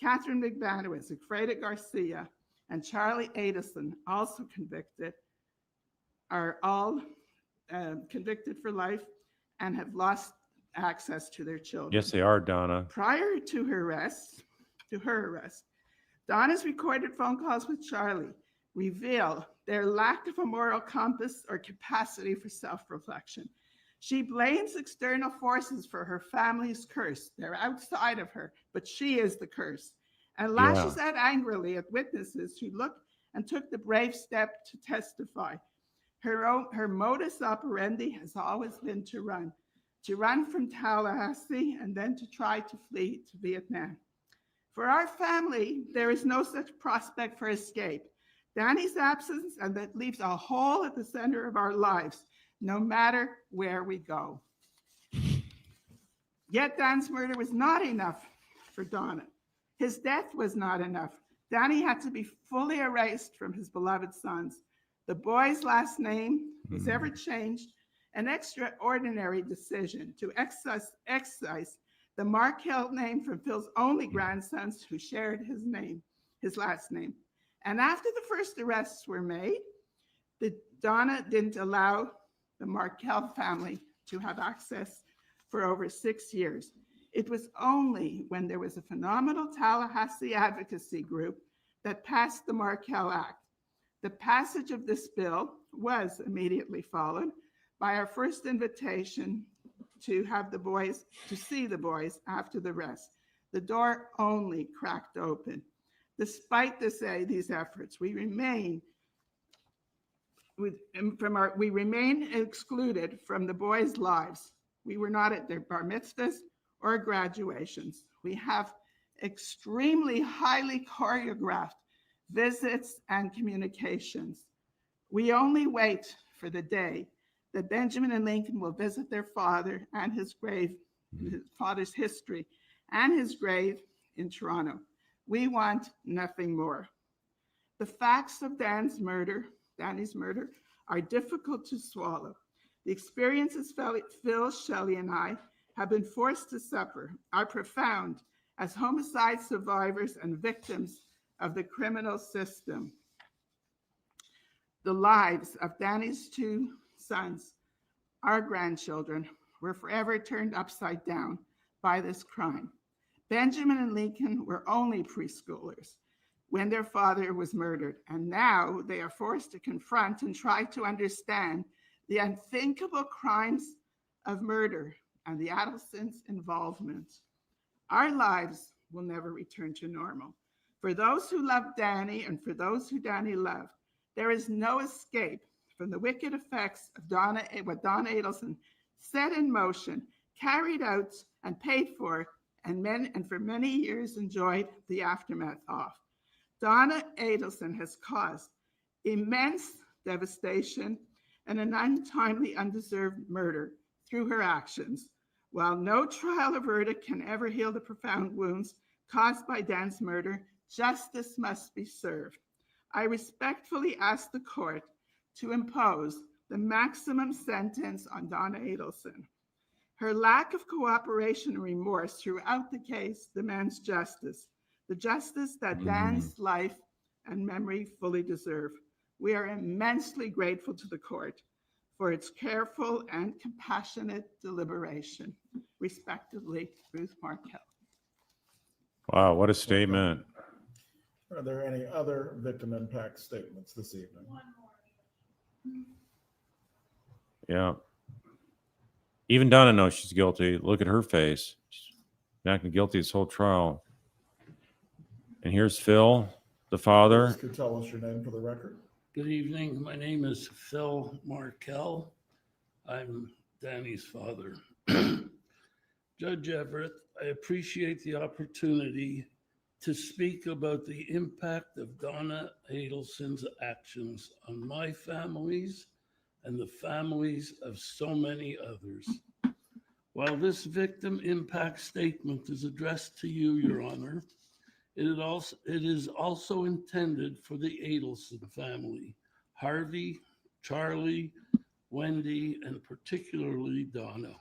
Speaker 5: Catherine McManus, Freda Garcia, and Charlie Adelson, also convicted, are all convicted for life and have lost access to their children.
Speaker 1: Yes, they are, Donna.
Speaker 5: Prior to her arrest, Donna's recorded phone calls with Charlie reveal their lack of a moral compass or capacity for self-reflection. She blames external forces for her family's curse. They're outside of her, but she is the curse, and lashes out angrily at witnesses who took the brave step to testify. Her modus operandi has always been to run from Tallahassee and then to try to flee to Vietnam. For our family, there is no such prospect for escape. Danny's absence, and that leaves a hole at the center of our lives, no matter where we go. Yet Dan's murder was not enough for Donna. His death was not enough. Danny had to be fully erased from his beloved sons. The boy's last name was ever changed, an extraordinary decision to excise the Markel name from Phil's only grandsons who shared his last name. And after the first arrests were made, Donna didn't allow the Markel family to have access for over 6 years. It was only when there was a phenomenal Tallahassee advocacy group that passed the Markel Act. The passage of this bill was immediately followed by our first invitation to see the boys after the arrest. The door only cracked open. Despite these efforts, we remain excluded from the boys' lives. We were not at their bar mitzvahs or graduations. We have extremely highly choreographed visits and communications. We only wait for the day that Benjamin and Lincoln will visit their father and his grave, his father's history, and his grave in Toronto. We want nothing more. The facts of Danny's murder, are difficult to swallow. The experiences Phil, Shelley, and I have been forced to suffer are profound as homicide survivors and victims of the criminal system. The lives of Danny's 2 sons, our grandchildren, were forever turned upside down by this crime. Benjamin and Lincoln were only preschoolers when their father was murdered, and now they are forced to confront and try to understand the unthinkable crimes of murder and the Adelsons' involvement. Our lives will never return to normal. For those who loved Danny and for those who Danny loved, there is no escape from the wicked effects of what Donna Adelson set in motion, carried out, and paid for, and for many years enjoyed the aftermath of. Donna Adelson has caused immense devastation and an untimely, undeserved murder through her actions. While no trial or verdict can ever heal the profound wounds caused by Dan's murder, justice must be served. I respectfully ask the court to impose the maximum sentence on Donna Adelson. Her lack of cooperation and remorse throughout the case demands justice, the justice that Dan's life and memory fully deserve. We are immensely grateful to the court for its careful and compassionate deliberation. Respectively, Ruth Markel.
Speaker 1: Wow, what a statement.
Speaker 2: Are there any other victim impact statements this evening?
Speaker 4: One more.
Speaker 1: Yeah. Even Donna knows she's guilty. Look at her face. She's been acting guilty this whole trial. And here's Phil, the
Speaker 2: Please
Speaker 1: father.
Speaker 2: could tell us your name for the record.
Speaker 6: Good evening. My name is Phil Markel. I'm Danny's father. Judge Everett, I appreciate the opportunity to speak about the impact of Donna Adelson's actions on my families and the families of so many others. While this victim impact statement is addressed to you, Your Honor, it is also intended for the Adelson family, Harvey, Charlie, Wendy, and particularly Donna.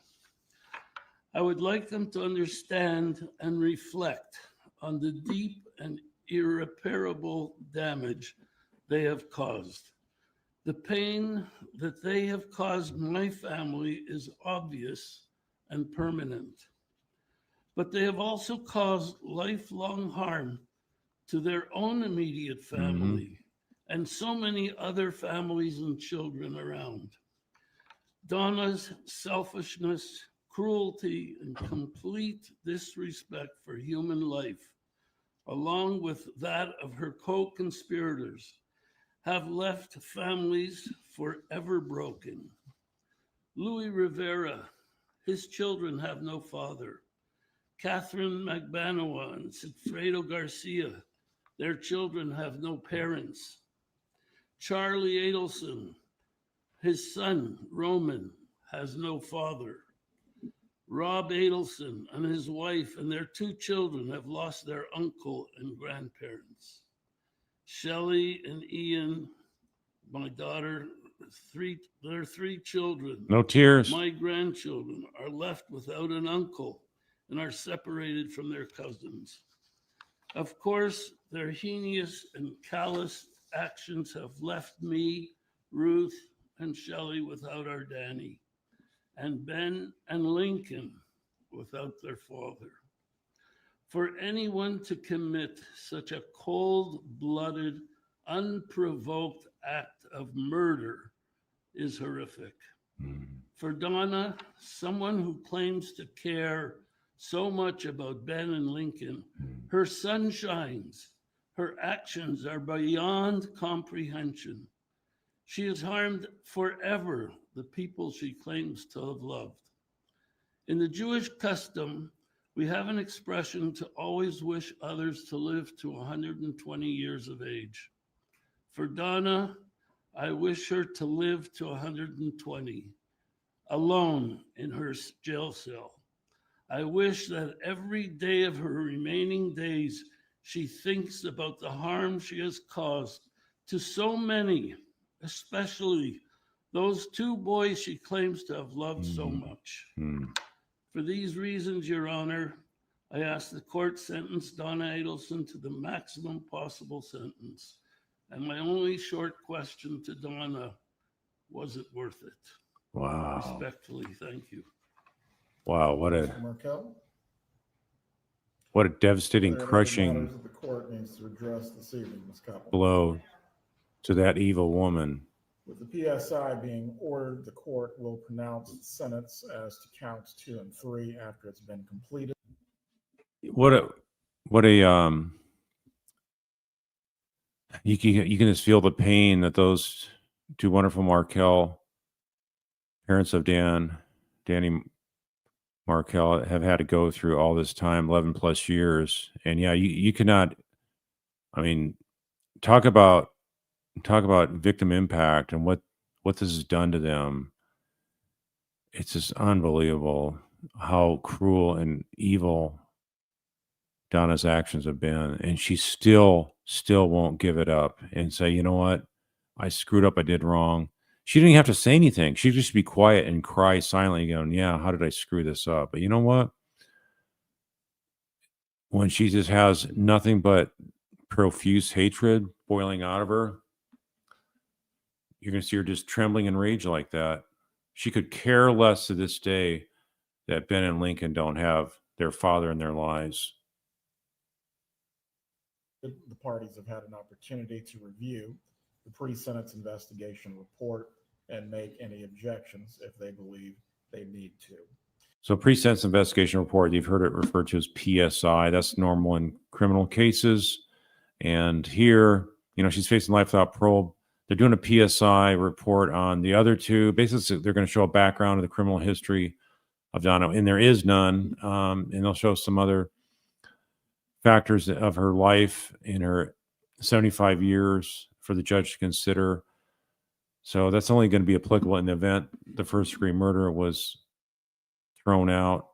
Speaker 6: I would like them to understand and reflect on the deep and irreparable damage they have caused. The pain that they have caused my family is obvious and permanent, but they have also caused lifelong harm to their own immediate family and so many other families and children around. Donna's selfishness, cruelty, and complete disrespect for human life, along with that of her co-conspirators, have left families forever broken. Louis Rivera, his children have no father. Catherine Magbanawa and Sigfredo Garcia, their children have no parents. Charlie Adelson, his son, Roman, has no father. Rob Adelson and his wife and their 2 children have lost their uncle and grandparents. Shelley and Ian, my daughter, their 3 children,
Speaker 1: No tears.
Speaker 6: my grandchildren, are left without an uncle and are separated from their cousins. Of course, their heinous and callous actions have left me, Ruth, and Shelley without our Danny, and Ben and Lincoln without their father. For anyone to commit such a cold-blooded, unprovoked act of murder is horrific. For Donna, someone who claims to care so much about Ben and Lincoln, her sun shines. Her actions are beyond comprehension. She has harmed forever the people she claims to have loved. In the Jewish custom, we have an expression to always wish others to live to 120 years of age. For Donna, I wish her to live to 120, alone in her jail cell. I wish that every day of her remaining days, she thinks about the harm she has caused to so many, especially those 2 boys she claims to have loved so much. For these reasons, Your Honor, I ask the court sentence Donna Adelson to the maximum possible sentence. And my only short question to Donna, was it worth it?
Speaker 1: Wow.
Speaker 6: Respectfully, thank you.
Speaker 1: Wow.
Speaker 2: Mr. Markel?
Speaker 1: What a devastating,
Speaker 2: Are there any
Speaker 1: crushing
Speaker 2: matters that the court needs to address this evening, Ms. Koppel?
Speaker 1: blow to that evil woman.
Speaker 2: With the PSI being ordered, the court will pronounce sentence as to counts 2 and 3 after it's been completed.
Speaker 1: What a you can just feel the pain that those 2 wonderful Markel parents of Danny Markel have had to go through all this time, 11 plus years. And yeah, you cannot, I mean, talk about victim impact and what this has done to them. It's just unbelievable how cruel and evil Donna's actions have been. And she still won't give it up and say, you know what? I screwed up. I did wrong. She didn't have to say anything. She'd just be quiet and cry silently going, yeah, how did I screw this up? But you know what? When she just has nothing but profuse hatred boiling out of her, you're going to see her just trembling in rage like that. She could care less to this day that Ben and Lincoln don't have their father in their lives.
Speaker 2: The parties have had an opportunity to review the pre-sentence investigation report and make any objections if they believe they need to.
Speaker 1: So pre-sentence investigation report, you've heard it referred to as PSI. That's normal in criminal cases. And here, she's facing life without parole. They're doing a PSI report on the other two. Basically, they're going to show a background of the criminal history of Donna, and there is none. And they'll show some other factors of her life in her 75 years for the judge to consider. So that's only going to be applicable in the event the first-degree murder was thrown out.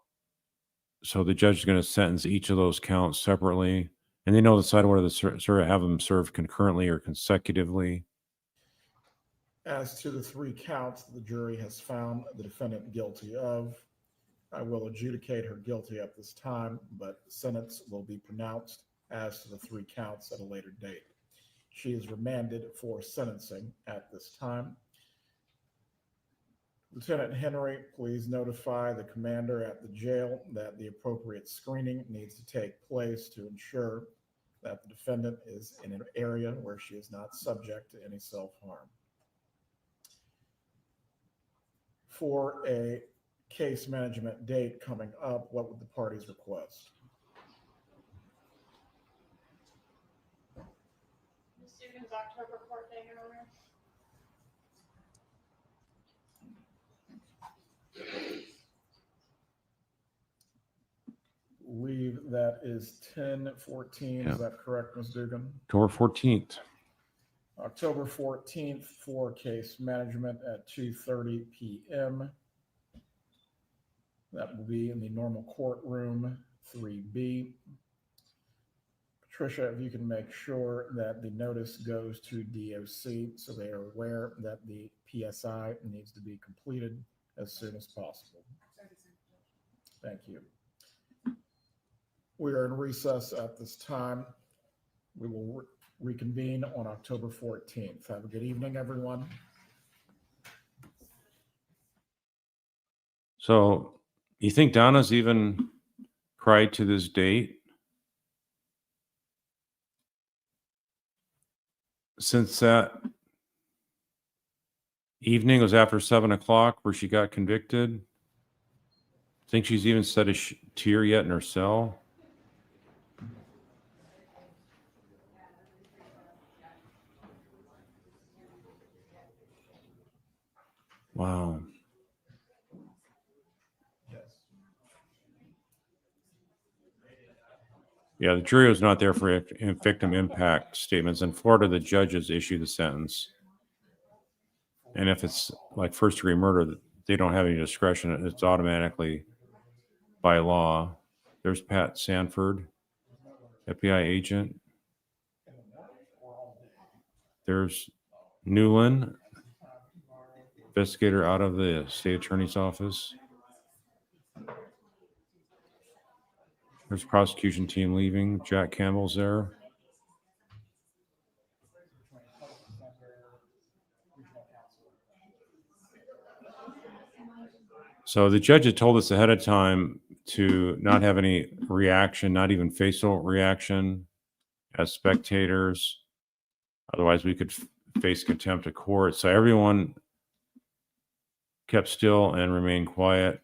Speaker 1: So the judge is going to sentence each of those counts separately, and they know decide whether to have them served concurrently or consecutively.
Speaker 2: As to the 3 counts the jury has found the defendant guilty of, I will adjudicate her guilty at this time, but sentence will be pronounced as to the 3 counts at a later date. She is remanded for sentencing at this time. Lieutenant Henry, please notify the commander at the jail that the appropriate screening needs to take place to ensure that the defendant is in an area where she is not subject to any self-harm. For a case management date coming up, what would the parties request?
Speaker 4: Ms. Dugan's October court date, Your Honor.
Speaker 2: Leave that is 10/14.
Speaker 1: Yeah.
Speaker 2: Is that correct, Ms. Dugan?
Speaker 1: October 14th.
Speaker 2: October 14th for case management at 2:30 p.m. That will be in the normal courtroom 3B. Patricia, if you can make sure that the notice goes to DOC so they are aware that the PSI needs to be completed as soon as possible. Thank you. We are in recess at this time. We will reconvene on October 14th. Have a good evening, everyone.
Speaker 1: So you think Donna's even cried to this date? Since that evening was after 7 o'clock where she got convicted? Think she's even said a tear yet in her cell? Wow. Yeah, the jury was not there for victim impact statements. In Florida, the judges issue the sentence. And if it's like first-degree murder, they don't have any discretion. It's automatically by law. There's Pat Sanford, FBI agent. There's Newland, investigator out of the state attorney's office. There's prosecution team leaving. Jack Campbell's there. So the judge had told us ahead of time to not have any reaction, not even facial reaction as spectators. Otherwise, we could face contempt of court. So everyone kept still and remained quiet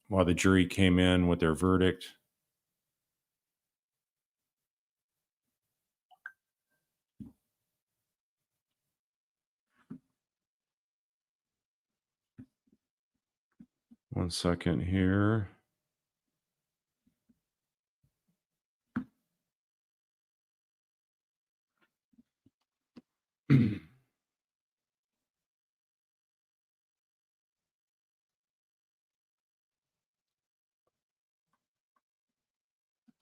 Speaker 1: while the jury came in with their verdict. One second here.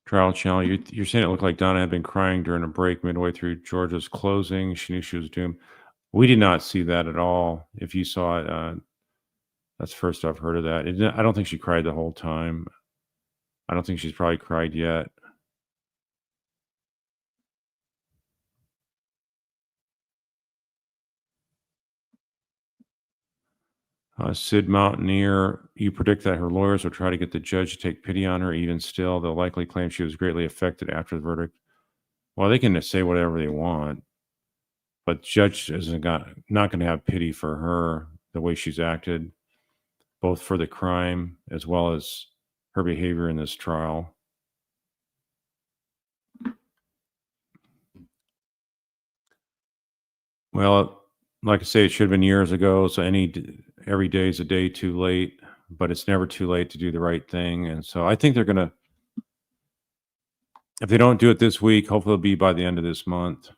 Speaker 1: Trial channel. You're saying it looked like Donna had been crying during a break midway through Georgia's closing. She knew she was doomed. We did not see that at all. If you saw it, that's the first I've heard of that. I don't think she cried the whole time. I don't think she's probably cried yet. Sid Mountaineer, you predict that her lawyers will try to get the judge to take pity on her. Even still, they'll likely claim she was greatly affected after the verdict. Well, they can say whatever they want, but the judge isn't not going to have pity for her the way she's acted. both for the crime as well as her behavior in this trial. Well, like I say, it should have been years ago. So every day is a day too late, but it's never too late to do the right thing. And so I think they're going to, if they don't do it this week, hopefully it'll be by the end of this month.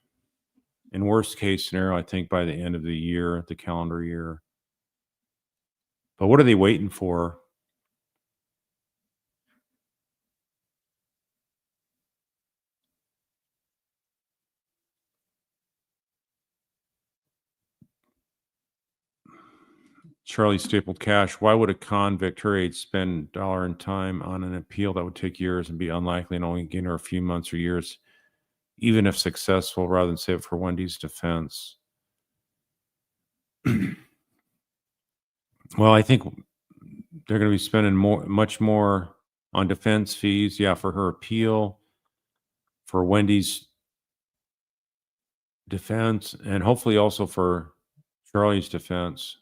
Speaker 1: In worst case scenario, I think by the end of the year, the calendar year. But what are they waiting for? Charlie stapled cash. Why would a convict her age spend dollar and time on an appeal that would take years and be unlikely and only gain her a few months or years, even if successful, rather than save it for Wendy's defense? Well, I think they're going to be spending much more on defense fees. Yeah, for her appeal, for Wendy's defense, and hopefully also for Charlie's defense.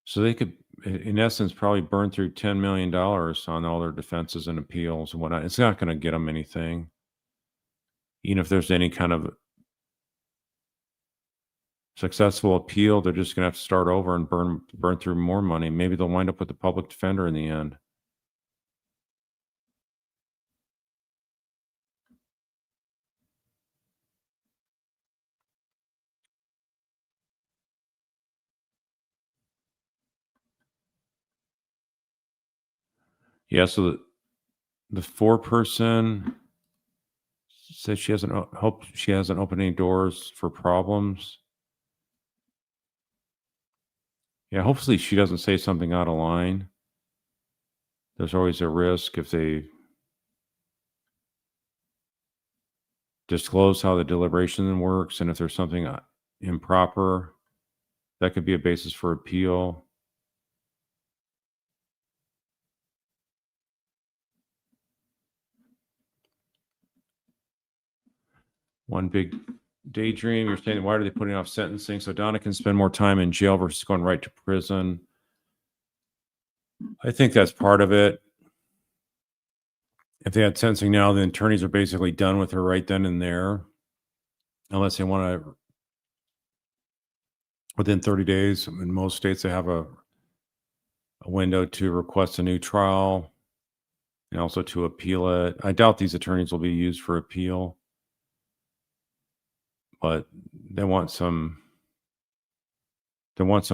Speaker 1: So they could, in essence, probably burn through $10 million on all their defenses and appeals and whatnot. It's not going to get them anything. Even if there's any kind of successful appeal, they're just going to have to start over and burn through more money. Maybe they'll wind up with the public defender in the end. Yeah, so the foreperson said she hasn't opened any doors for problems. Yeah, hopefully she doesn't say something out of line. There's always a risk if they disclose how the deliberation works, and if there's something improper, that could be a basis for appeal. One big daydream. You're saying, why are they putting off sentencing so Donna can spend more time in jail versus going right to prison? I think that's part of it. If they had sentencing now, the attorneys are basically done with her right then and there, unless they want to, within 30 days. In most states, they have a window to request a new trial and also to appeal it. I doubt these attorneys will be used for appeal, but they want some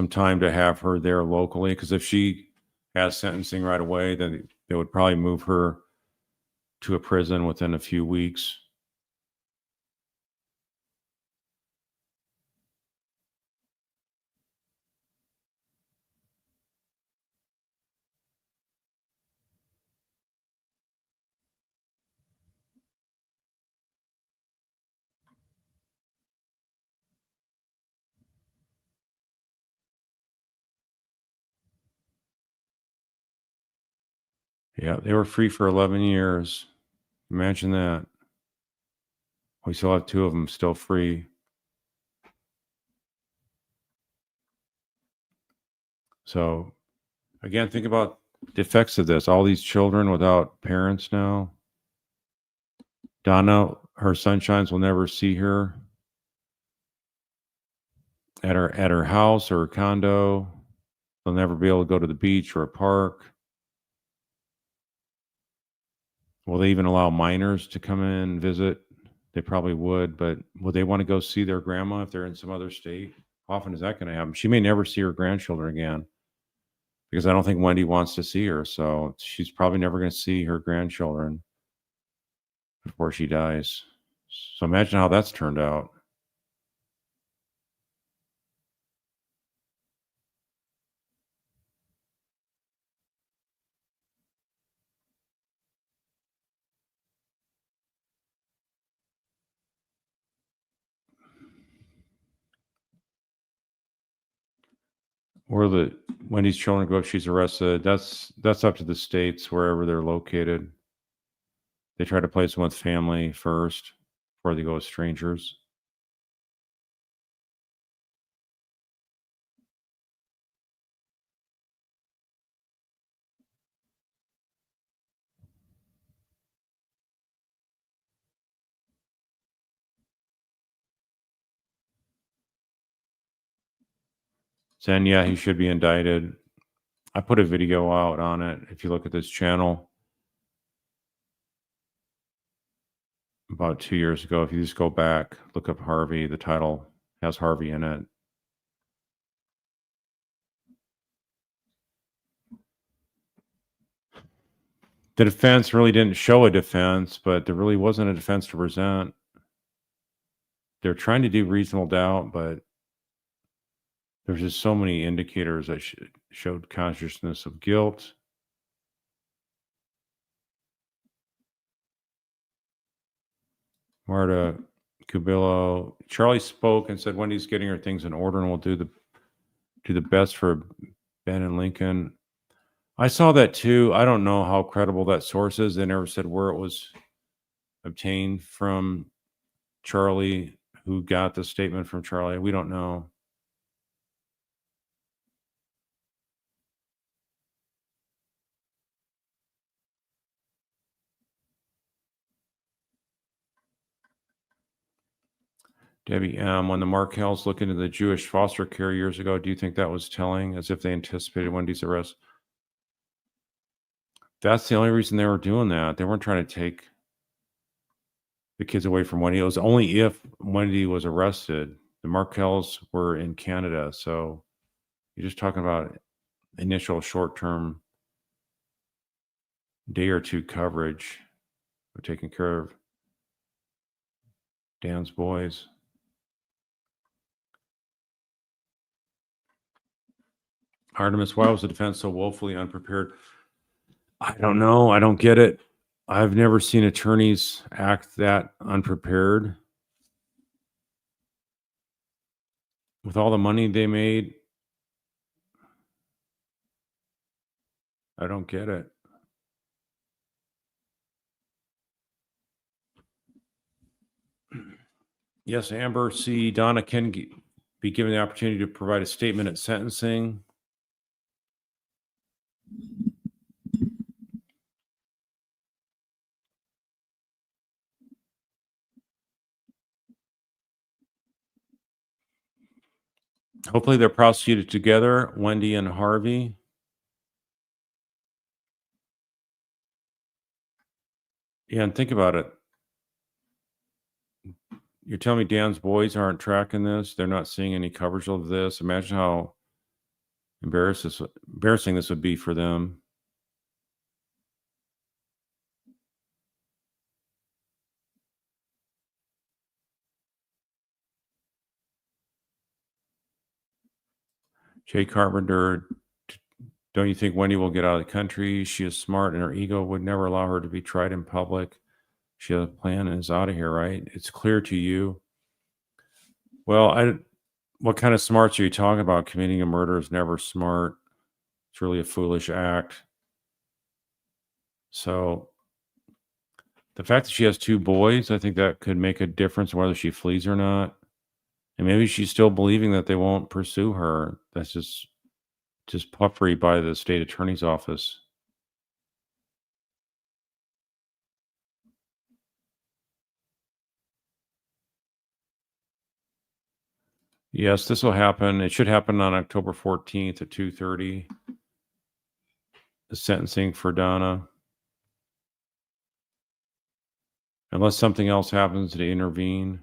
Speaker 1: time to have her there locally, because if she has sentencing right away, then they would probably move her to a prison within a few weeks. Yeah, they were free for 11 years. Imagine that. We still have 2 of them still free. So, again, think about the effects of this. All these children without parents now. Donna, her sunshines will never see her at her house or her condo. They'll never be able to go to the beach or a park. Will they even allow minors to come in and visit? They probably would, but will they want to go see their grandma if they're in some other state? How often is that going to happen? She may never see her grandchildren again, because I don't think Wendy wants to see her. So she's probably never going to see her grandchildren before she dies. So imagine how that's turned out. Where Wendy's children go if she's arrested, that's up to the states, wherever they're located. They try to place them with family first before they go with strangers. saying, yeah, he should be indicted. I put a video out on it. If you look at this channel about 2 years ago, if you just go back, look up Harvey, the title has Harvey in it. The defense really didn't show a defense, but there really wasn't a defense to present. They're trying to do reasonable doubt, but there's just so many indicators that showed consciousness of guilt. Marta Cubillo, Charlie spoke and said Wendy's getting her things in order and will do the best for Ben and Lincoln. I saw that too. I don't know how credible that source is. They never said where it was obtained from. Charlie, who got the statement from Charlie. We don't know. Debbie M., when the Markels looked into the Jewish foster care years ago, do you think that was telling, as if they anticipated Wendy's arrest? That's the only reason they were doing that. They weren't trying to take the kids away from Wendy. It was only if Wendy was arrested. The Markels were in Canada, so you're just talking about initial short-term day or two coverage of taking care of Dan's boys. Artemis, why was the defense so woefully unprepared? I don't know. I don't get it. I've never seen attorneys act that unprepared. With all the money they made, I don't get it. Yes, Amber C. Donna can be given the opportunity to provide a statement at sentencing. Hopefully they're prosecuted together, Wendy and Harvey. Yeah, and think about it. You're telling me Dan's boys aren't tracking this? They're not seeing any coverage of this? Imagine how embarrassing this would be for them. Jay Carpenter, don't you think Wendy will get out of the country? She is smart and her ego would never allow her to be tried in public. She has a plan and is out of here, right? It's clear to you. Well, what kind of smarts are you talking about? Committing a murder is never smart. It's really a foolish act. So the fact that she has two boys, I think that could make a difference whether she flees or not. And maybe she's still believing that they won't pursue her. That's just puffery by the state attorney's office. Yes, this will happen. It should happen on October 14th at 2:30. The sentencing for Donna. Unless something else happens to intervene.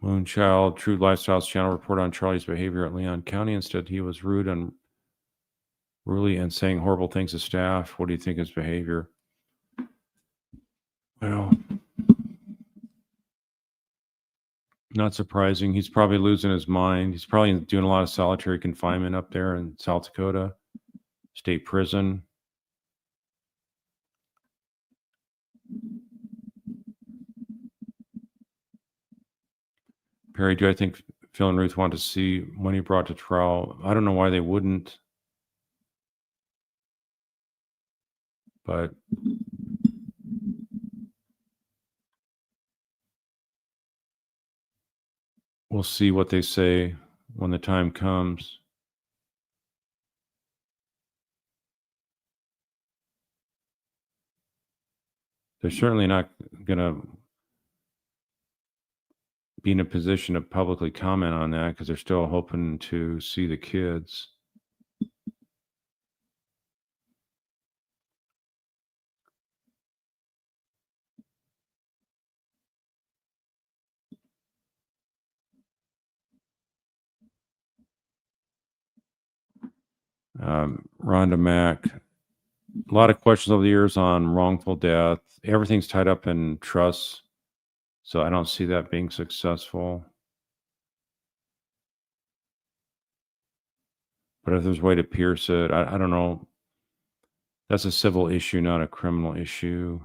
Speaker 1: Moonchild, True Lifestyles channel report on Charlie's behavior at Leon County. Instead, he was rude and really and saying horrible things to staff. What do you think of his behavior? Well, not surprising. He's probably losing his mind. He's probably doing a lot of solitary confinement up there in South Dakota State Prison. Perry, do I think Phil and Ruth want to see when he brought to trial? I don't know why they wouldn't. But we'll see what they say when the time comes. they're certainly not going to be in a position to publicly comment on that because they're still hoping to see the kids. Rhonda Mack, a lot of questions over the years on wrongful death. Everything's tied up in trusts, so I don't see that being successful. But if there's a way to pierce it, I don't know. That's a civil issue, not a criminal issue.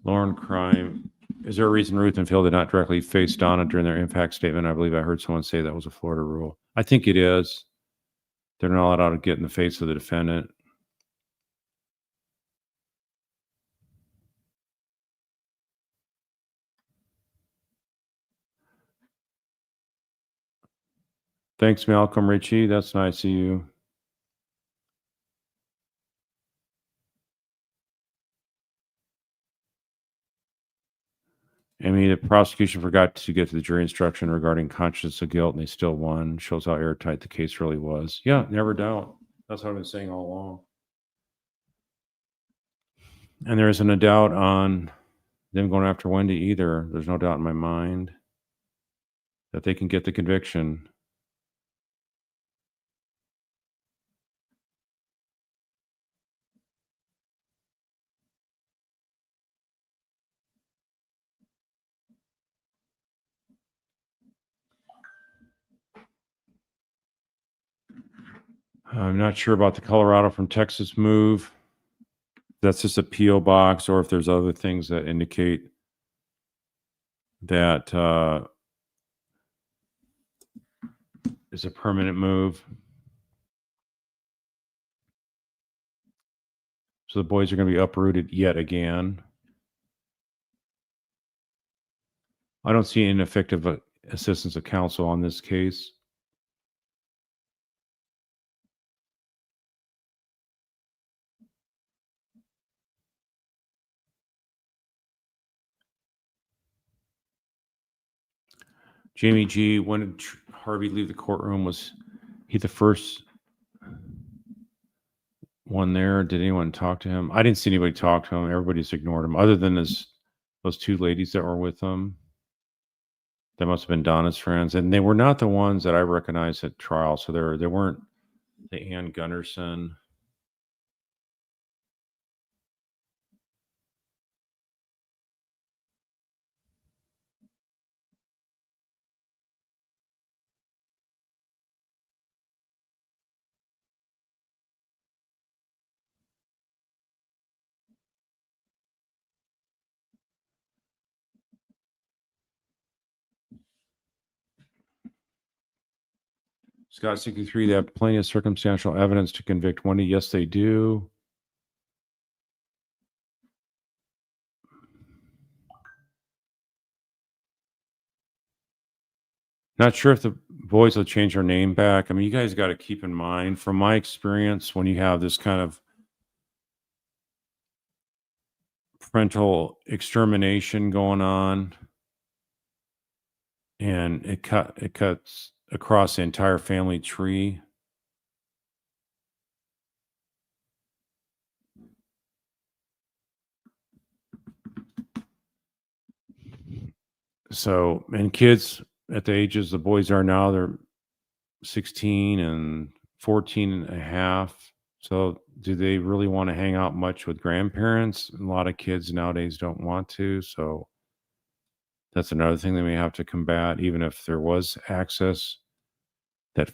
Speaker 1: Lauren Crime, is there a reason Ruth and Phil did not directly face Donna during their impact statement? I believe I heard someone say that was a Florida rule. I think it is. They're not allowed to get in the face of the defendant. Thanks, Malcolm Ritchie. That's nice of you. I mean, the prosecution forgot to get to the jury instruction regarding consciousness of guilt, and they still won. Shows how airtight the case really was. Yeah, never doubt. That's what I've been saying all along. And there isn't a doubt on them going after Wendy either. There's no doubt in my mind that they can get the conviction. I'm not sure about the Colorado from Texas move. That's just a P.O. box, or if there's other things that indicate that is a permanent move. So the boys are going to be uprooted yet again. I don't see ineffective assistance of counsel on this case. Jamie G., when did Harvey leave the courtroom? Was he the first one there? Did anyone talk to him? I didn't see anybody talk to him. Everybody's ignored him, other than those two ladies that were with him. That must have been Donna's friends, and they were not the ones that I recognized at trial. So they weren't the Ann Gunderson. Scott 63, they have plenty of circumstantial evidence to convict Wendy. Yes, they do. Not sure if the boys will change their name back. I mean, you guys got to keep in mind, from my experience, when you have this kind of parental extermination going on, and it cuts across the entire family tree. So, and kids at the ages the boys are now, they're 16 and 14 and a half. So do they really want to hang out much with grandparents? A lot of kids nowadays don't want to. So that's another thing that we have to combat, even if there was access, that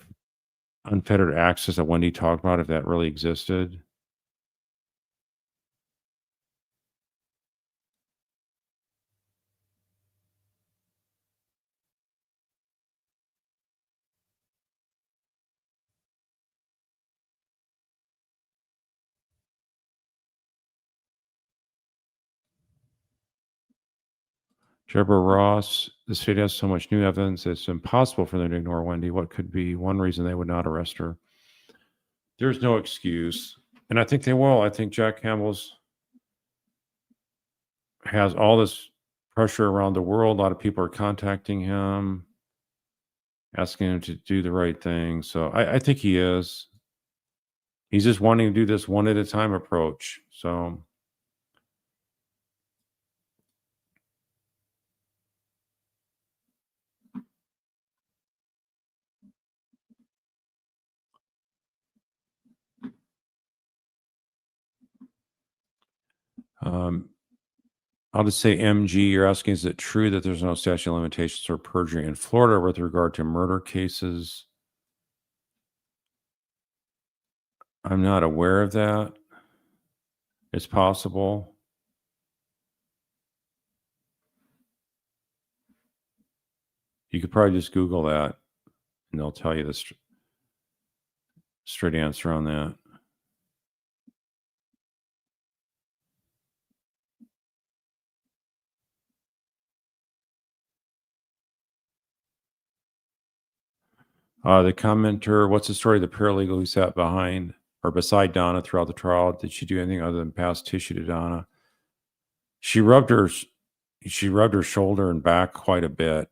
Speaker 1: unfettered access that Wendy talked about, if that really existed. Deborah Ross, the state has so much new evidence, it's impossible for them to ignore Wendy. What could be one reason they would not arrest her? There's no excuse. And I think they will. I think Jack Campbell's has all this pressure around the world. A lot of people are contacting him, asking him to do the right thing. So I think he is. He's just wanting to do this one at a time approach. So I'll just say, MG, you're asking, is it true that there's no statute of limitations for perjury in Florida with regard to murder cases? I'm not aware of that. It's possible. You could probably just Google that and they'll tell you the straight answer on that. The commenter, what's the story of the paralegal who sat behind or beside Donna throughout the trial? Did she do anything other than pass tissue to Donna? She rubbed her shoulder and back quite a bit,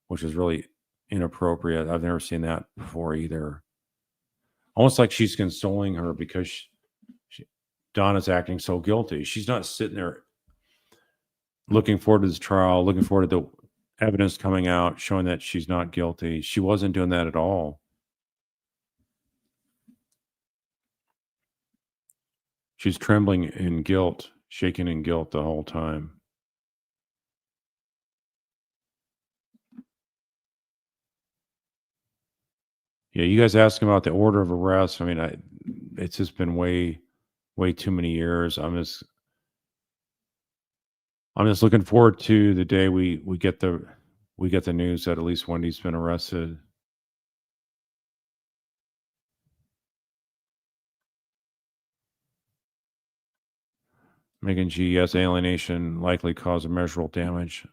Speaker 1: which is really inappropriate. I've never seen that before either. Almost like she's consoling her because Donna's acting so guilty. She's not sitting there looking forward to this trial, looking forward to the evidence coming out, showing that she's not guilty. She wasn't doing that at all. She's trembling in guilt, shaking in guilt the whole time. Yeah, you guys asking about the order of arrest. I mean, it's just been way too many years. I'm just looking forward to the day we get the news that at least Wendy's been arrested. Megan G, yes, alienation likely caused immeasurable damage.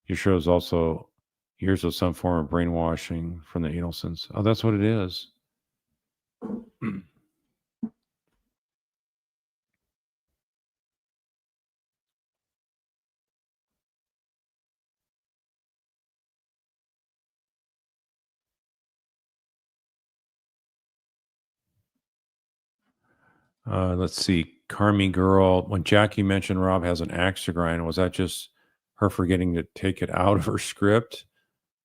Speaker 1: Your show is also years of some form of brainwashing from the Adelsons. Oh, that's what it is. Let's see. Carmi Girl, when Jackie mentioned Rob has an axe to grind, was that just her forgetting to take it out of her script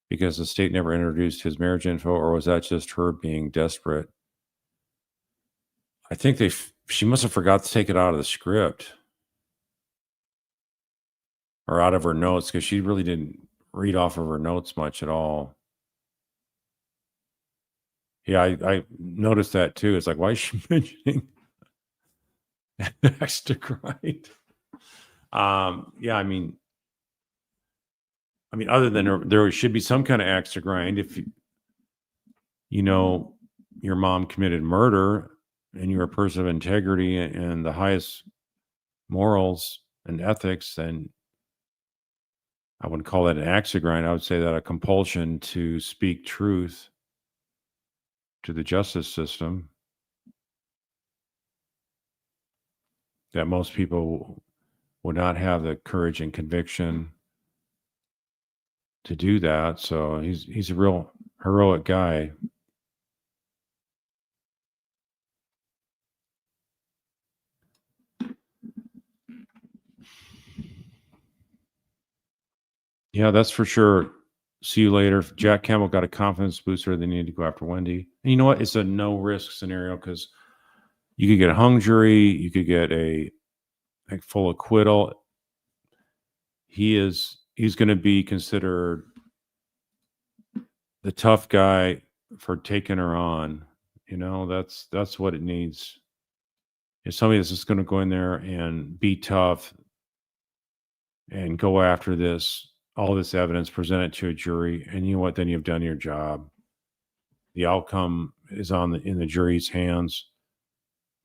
Speaker 1: because the state never introduced his marriage info, or was that just her being desperate? I think she must have forgot to take it out of the script or out of her notes, because she really didn't read off of her notes much at all. Yeah, I noticed that too. It's like, why is she mentioning axe to grind? Yeah, I mean, other than there should be some kind of axe to grind if you know your mom committed murder and you're a person of integrity and the highest morals and ethics, then I wouldn't call that an axe to grind. I would say that a compulsion to speak truth to the justice system that most people would not have the courage and conviction to do that. So he's a real heroic guy. Yeah, that's for sure. See you later. Jack Campbell got a confidence booster. They need to go after Wendy. And you know what? It's a no risk scenario because you could get a hung jury. You could get a full acquittal. He's going to be considered the tough guy for taking her on. You know, that's what it needs. It's somebody that's just going to go in there and be tough and go after all this evidence, present it to a jury, and you know what? Then you've done your job. The outcome is in the jury's hands,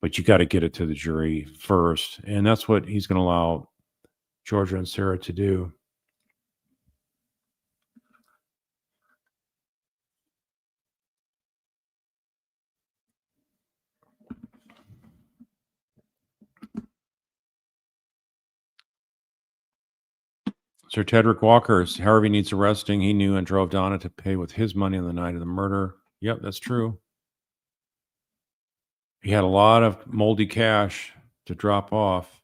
Speaker 1: but you got to get it to the jury first, and that's what he's going to allow Georgia and Sarah to do. Sir Tedrick Walker, Harvey needs arresting. He knew and drove Donna to pay with his money on the night of the murder. Yep, that's true. He had a lot of moldy cash to drop off.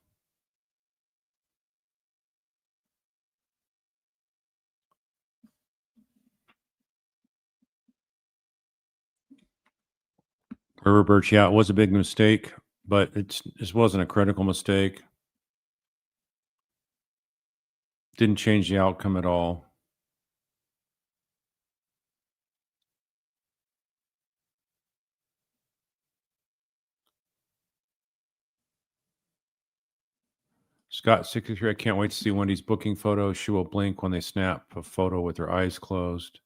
Speaker 1: River Birch, yeah, it was a big mistake, but it wasn't a critical mistake. Didn't change the outcome at all. Scott 63, I can't wait to see Wendy's booking photo. She will blink when they snap a photo with her eyes closed.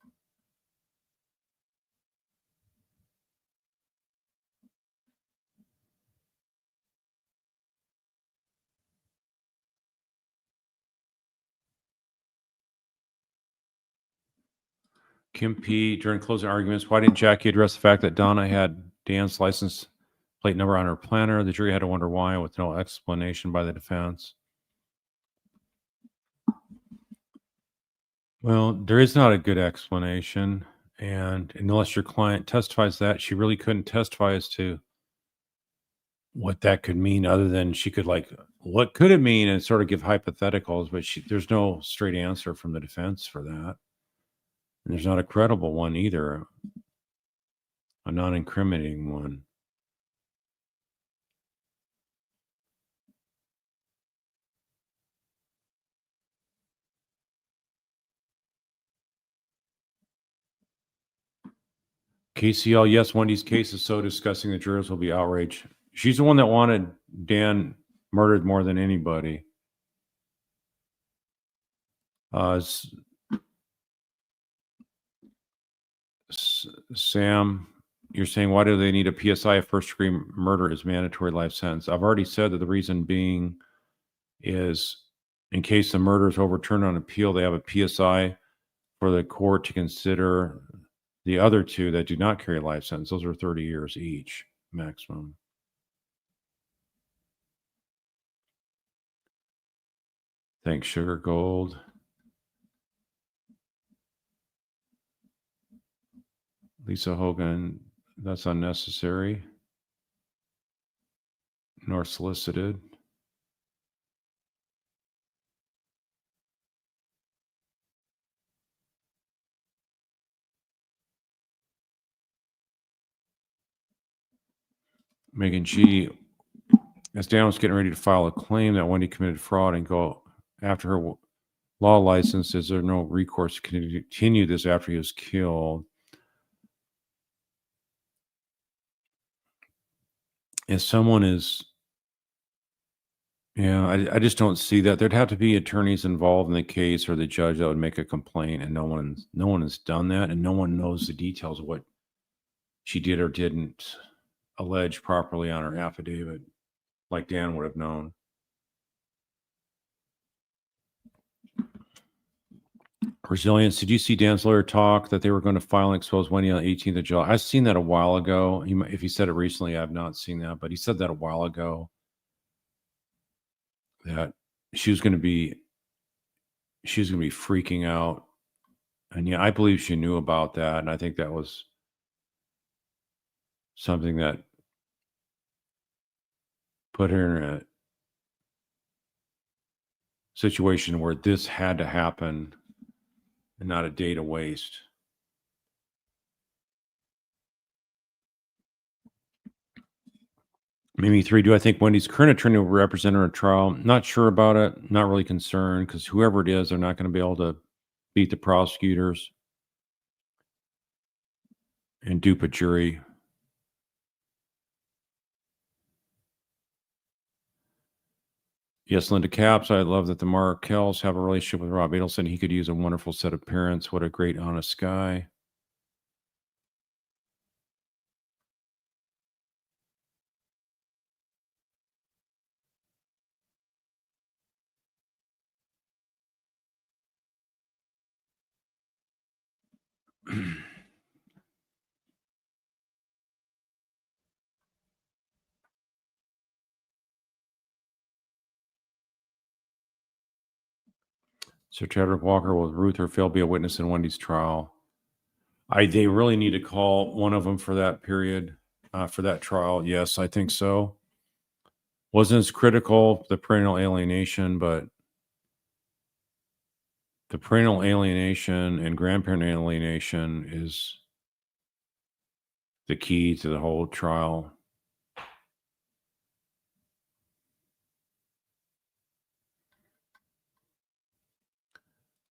Speaker 1: Kim P, during closing arguments, why didn't Jackie address the fact that Donna had Dan's license plate number on her planner? The jury had to wonder why, with no explanation by the defense. Well, there is not a good explanation. And unless your client testifies that, she really couldn't testify as to what that could mean, other than she could, like, what could it mean, and sort of give hypotheticals, but there's no straight answer from the defense for that. And there's not a credible one either, a non-incriminating one. KCL, yes, Wendy's case is so disgusting the jurors will be outraged. She's the one that wanted Dan murdered more than anybody. Sam, you're saying, why do they need a PSI if first degree murder is mandatory life sentence? I've already said that the reason being is in case the murder is overturned on appeal, they have a PSI for the court to consider the other two that do not carry a life sentence. Those are 30 years each maximum. Thanks, Sugar Gold. Lisa Hogan, that's unnecessary nor solicited. Megan G, as Dan was getting ready to file a claim that Wendy committed fraud and go after her law license, is there no recourse to continue this after he was killed? If someone is, yeah, I just don't see that. There'd have to be attorneys involved in the case, or the judge that would make a complaint, and no one has done that, and no one knows the details of what she did or didn't allege properly on her affidavit, like Dan would have known. Resilience, did you see Dan's lawyer talk that they were going to file and expose Wendy on the 18th of July? I've seen that a while ago. If he said it recently, I've not seen that, but he said that a while ago, that she was going to be freaking out. And yeah, I believe she knew about that. And I think that was something that put her in a situation where this had to happen and not a day to waste. Mimi 3, do I think Wendy's current attorney will represent her in trial? Not sure about it. Not really concerned, because whoever it is, they're not going to be able to beat the prosecutors and dupe a jury. Yes, Linda Capps, I love that the Markels have a relationship with Rob Adelson. He could use a wonderful set of parents. What a great, honest guy. Sir Chadwick Walker, will Ruth or Phil be a witness in Wendy's trial? They really need to call one of them for that period, for that trial. Yes, I think so. Wasn't as critical, the parental alienation, but the parental alienation and grandparent alienation is the key to the whole trial.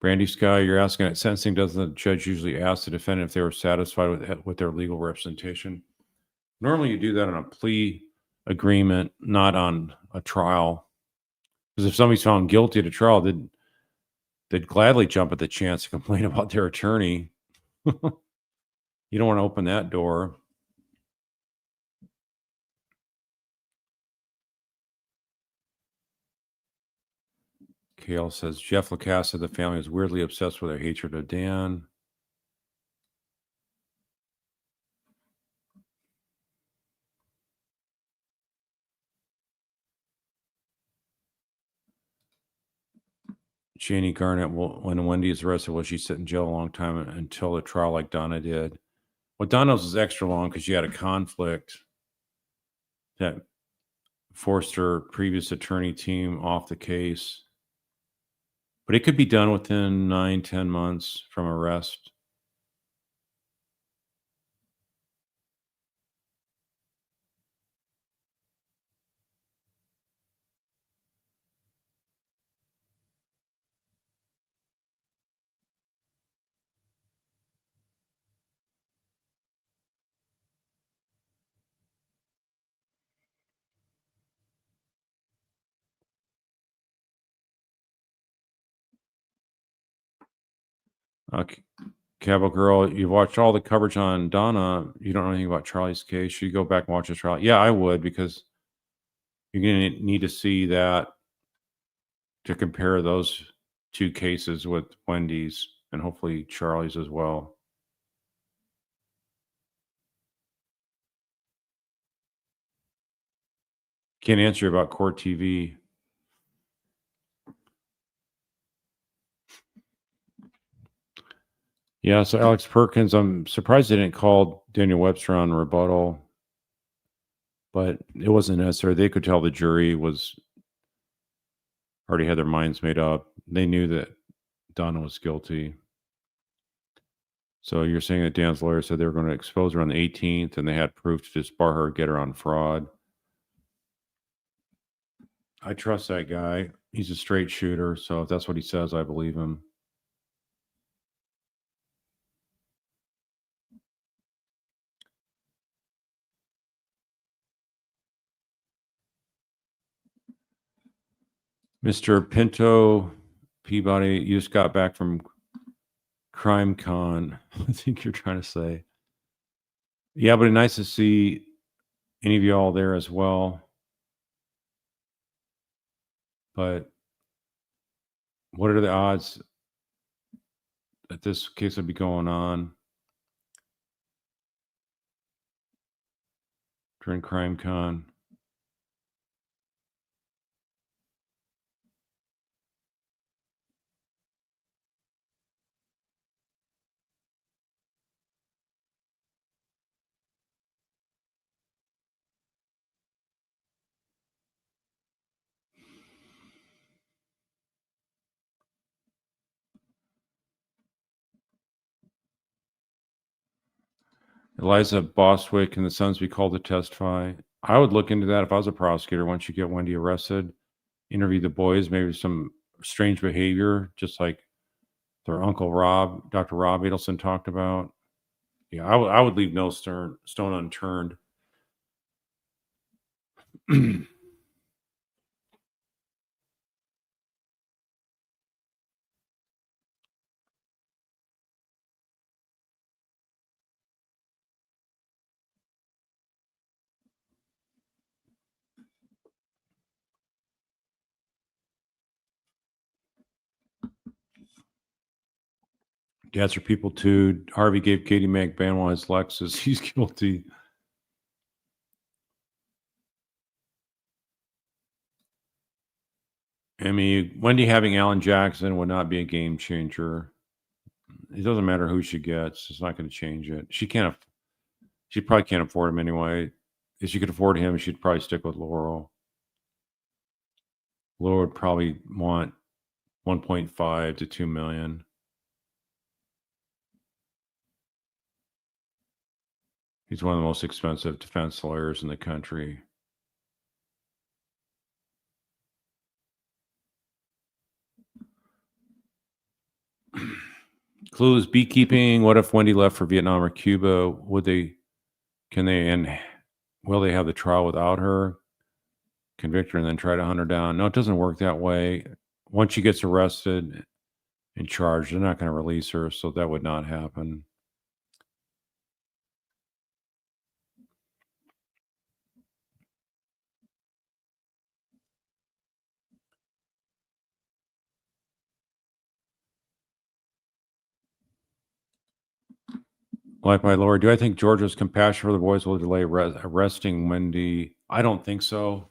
Speaker 1: Brandy Sky, you're asking at sentencing, doesn't the judge usually ask the defendant if they were satisfied with their legal representation? Normally you do that on a plea agreement, not on a trial. Because if somebody's found guilty at a trial, they'd gladly jump at the chance to complain about their attorney. You don't want to open that door. Kale says, Jeff Lacassa, the family is weirdly obsessed with their hatred of Dan. Janie Garnett, when Wendy is arrested, will she sit in jail a long time until the trial like Donna did? Well, Donna's was extra long because she had a conflict that forced her previous attorney team off the case. But it could be done within 9-10 months from arrest. Cabo Girl, you've watched all the coverage on Donna. You don't know anything about Charlie's case. Should you go back and watch the trial? Yeah, I would, because you're going to need to see that to compare those two cases with Wendy's and hopefully Charlie's as well. Can't answer you about court TV. Yeah, so Alex Perkins, I'm surprised they didn't call Daniel Webster on rebuttal, but it wasn't necessary. They could tell the jury was already had their minds made up. They knew that Donna was guilty. So you're saying that Dan's lawyer said they were going to expose her on the 18th and they had proof to disbar her, get her on fraud. I trust that guy. He's a straight shooter. So if that's what he says, I believe him. Mr. Pinto Peabody, you just got back from Crime Con. I think you're trying to say. Yeah, but it's nice to see any of you all there as well. But what are the odds that this case would be going on during Crime Con? Eliza Bostwick and the Sons be called to testify. I would look into that if I was a prosecutor. Once you get Wendy arrested, interview the boys, maybe some strange behavior, just like their uncle Rob, Dr. Rob Adelson talked about. Yeah, I would leave no stone unturned. Dads are people too. Harvey gave Katie McBanwell his Lexus. He's guilty. I mean, Wendy having Alan Jackson would not be a game changer. It doesn't matter who she gets; it's not going to change it. She can't. She probably can't afford him anyway. If she could afford him, she'd probably stick with Laurel. Laurel would probably want 1.5 to 2 million. He's one of the most expensive defense lawyers in the country. Clues: beekeeping. What if Wendy left for Vietnam or Cuba? Will they have the trial without her? Convict her and then try to hunt her down? No, it doesn't work that way. Once she gets arrested and charged, they're not going to release her, so that would not happen. Like my lord, do I think Georgia's compassion for the boys will delay arresting Wendy? I don't think so.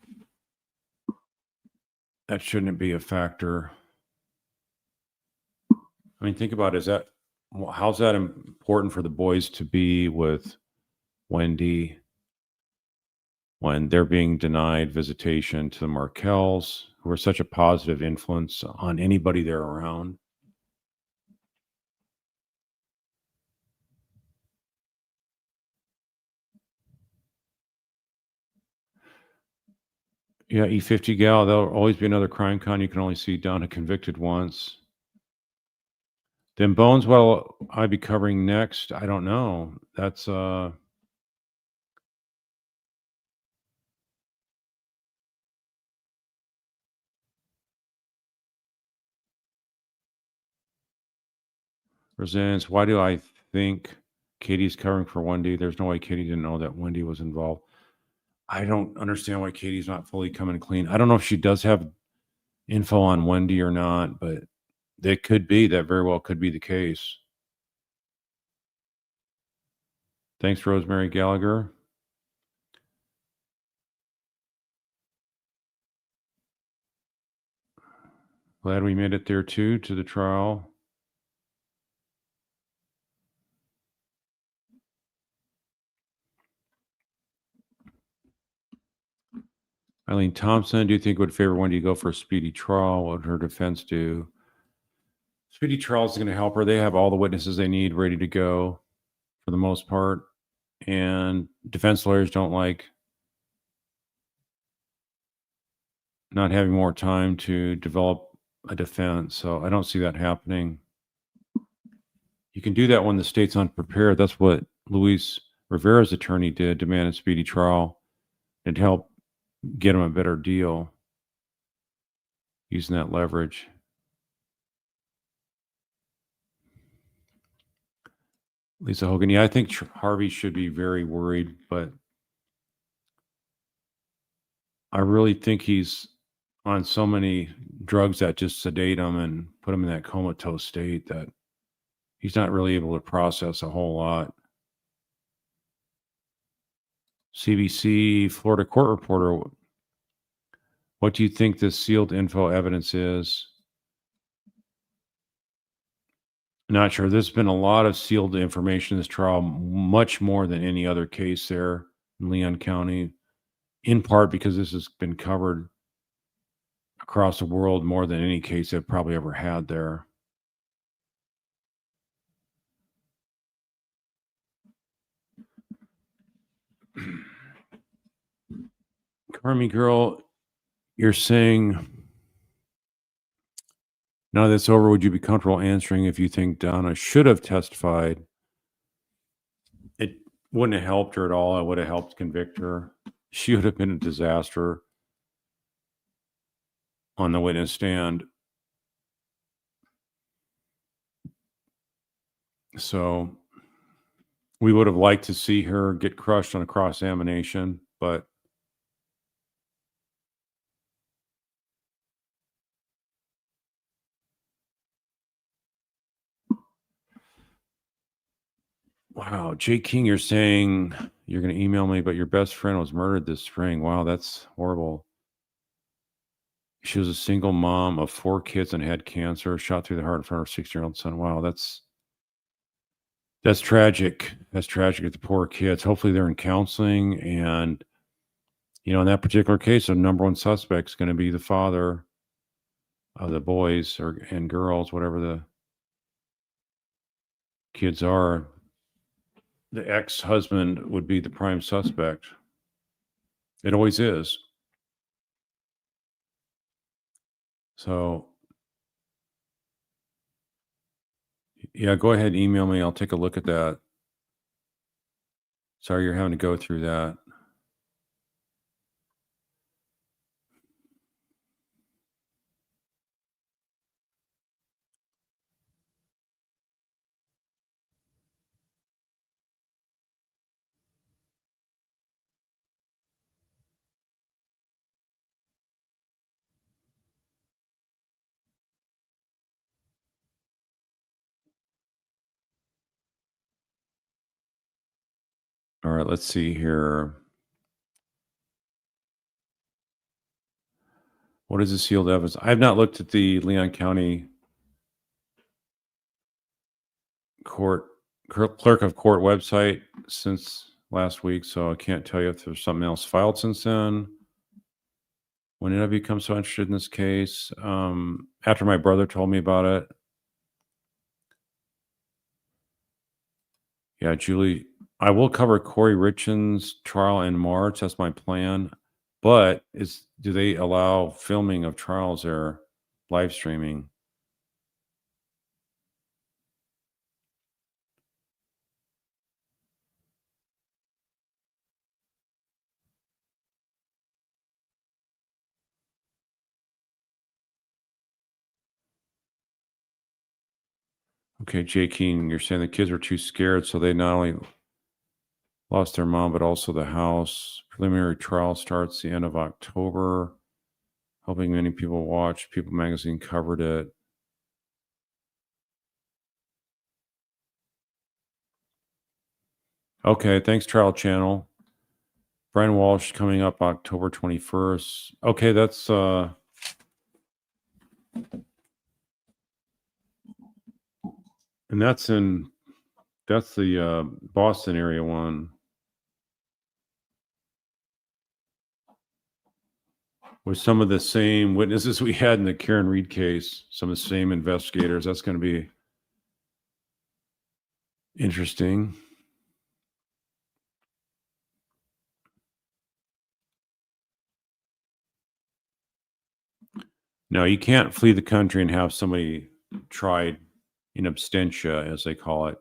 Speaker 1: That shouldn't be a factor. I mean, think about it. How's that important for the boys to be with Wendy when they're being denied visitation to the Markels, who are such a positive influence on anybody they're around? Yeah, E50 gal, there'll always be another crime con. You can only see Donna convicted once. Then Bones, well, I'd be covering next. I don't know. That's Resents. Why do I think Katie's covering for Wendy? There's no way Katie didn't know that Wendy was involved. I don't understand why Katie's not fully coming clean. I don't know if she does have info on Wendy or not, but that could be. That very well could be the case. Thanks, Rosemary Gallagher. Glad we made it there too, to the trial. Eileen Thompson, do you think it would favor Wendy to go for a speedy trial? What would her defense do? Speedy trial is going to help her. They have all the witnesses they need ready to go for the most part. And defense lawyers don't like not having more time to develop a defense. So I don't see that happening. You can do that when the state's unprepared. That's what Luis Rivera's attorney did, demand a speedy trial. It helped get him a better deal using that leverage. Lisa Hogan, yeah, I think Harvey should be very worried, but I really think he's on so many drugs that just sedate him and put him in that comatose state that he's not really able to process a whole lot. CBC Florida court reporter, what do you think this sealed info evidence is? Not sure. There's been a lot of sealed information in this trial, much more than any other case there in Leon County, in part because this has been covered across the world more than any case they've probably ever had there. Carmi girl, you're saying now that it's over, would you be comfortable answering if you think Donna should have testified? It wouldn't have helped her at all. It would have helped convict her. She would have been a disaster on the witness stand. So we would have liked to see her get crushed on a cross-examination, but wow, Jay King, you're saying you're going to email me, but your best friend was murdered this spring. Wow, that's horrible. She was a single mom of 4 kids and had cancer, shot through the heart in front of her 16-year-old son. Wow, that's tragic. That's tragic at the poor kids. Hopefully they're in counseling. And, in that particular case, the number one suspect is going to be the father of the boys and girls, whatever the kids are. The ex-husband would be the prime suspect. It always is. So, yeah, go ahead and email me. I'll take a look at that. Sorry you're having to go through that. All right, let's see here. What is the sealed evidence? I have not looked at the Leon County clerk of court website since last week, so I can't tell you if there's something else filed since then. When did I become so interested in this case? After my brother told me about it. Yeah, Julie, I will cover Corey Richens' trial in March. That's my plan. But do they allow filming of trials there, live streaming? Okay, Jay Keen, you're saying the kids were too scared, so they not only lost their mom, but also the house. Preliminary trial starts the end of October. Hoping many people watch. People Magazine covered it. Okay, thanks, Trial Channel. Brian Walsh coming up October 21st. Okay, that's and that's the Boston area one. With some of the same witnesses we had in the Karen Reed case, some of the same investigators. That's going to be interesting. No, you can't flee the country and have somebody tried in absentia, as they call it.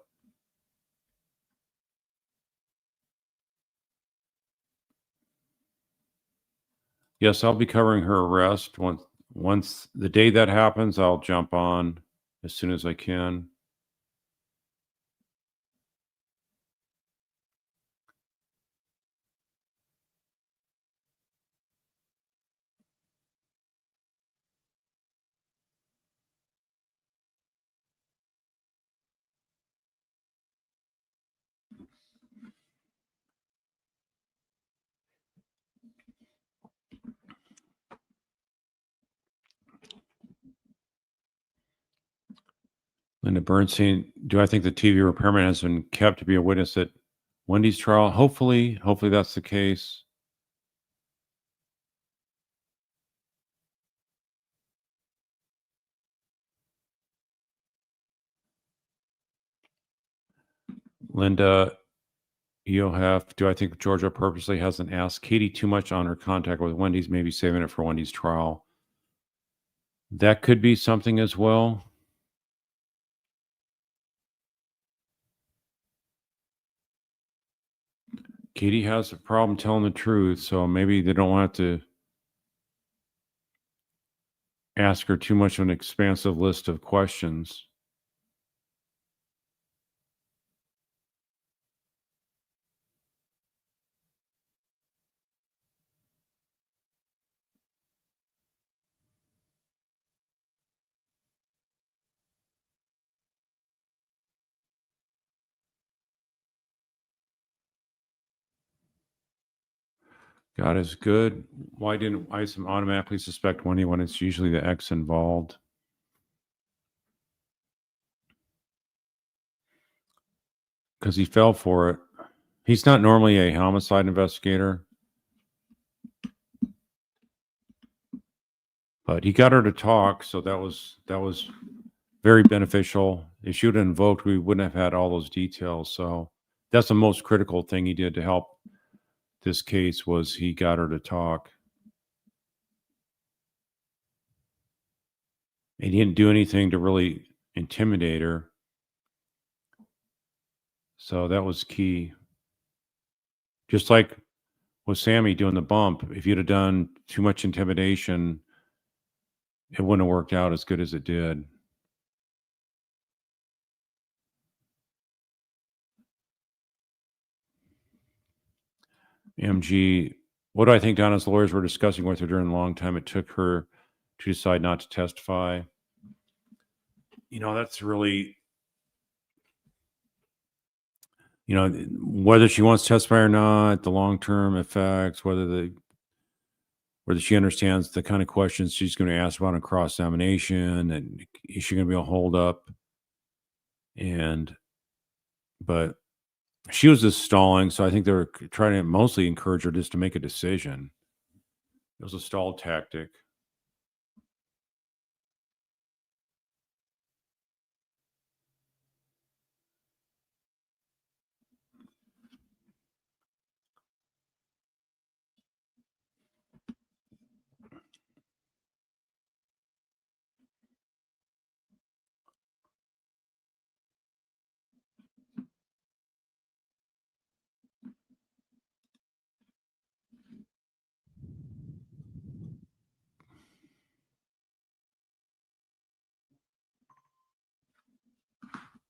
Speaker 1: Yes, I'll be covering her arrest. Once the day that happens, I'll jump on as soon as I can. Linda Bernstein, do I think the TV repairman has been kept to be a witness at Wendy's trial? Hopefully that's the case. Linda Eohef, do I think Georgia purposely hasn't asked Katie too much on her contact with Wendy's, maybe saving it for Wendy's trial? That could be something as well. Katie has a problem telling the truth, so maybe they don't want to ask her too much of an expansive list of questions. God is good. Why didn't Isom automatically suspect Wendy when it's usually the ex involved? Because he fell for it. He's not normally a homicide investigator, but he got her to talk, so that was very beneficial. If she would have invoked, we wouldn't have had all those details. So that's the most critical thing he did to help this case, was he got her to talk. And he didn't do anything to really intimidate her. So that was key. Just like with Sammy doing the bump, if you'd have done too much intimidation, it wouldn't have worked out as good as it did. MG, what do I think Donna's lawyers were discussing with her during the long time it took her to decide not to testify? You know, that's really, you know, whether she wants to testify or not, the long-term effects, whether she understands the kind of questions she's going to ask about in cross-examination, and is she going to be a hold-up? But she was just stalling, so I think they were trying to mostly encourage her just to make a decision. It was a stall tactic.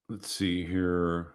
Speaker 1: Let's see here.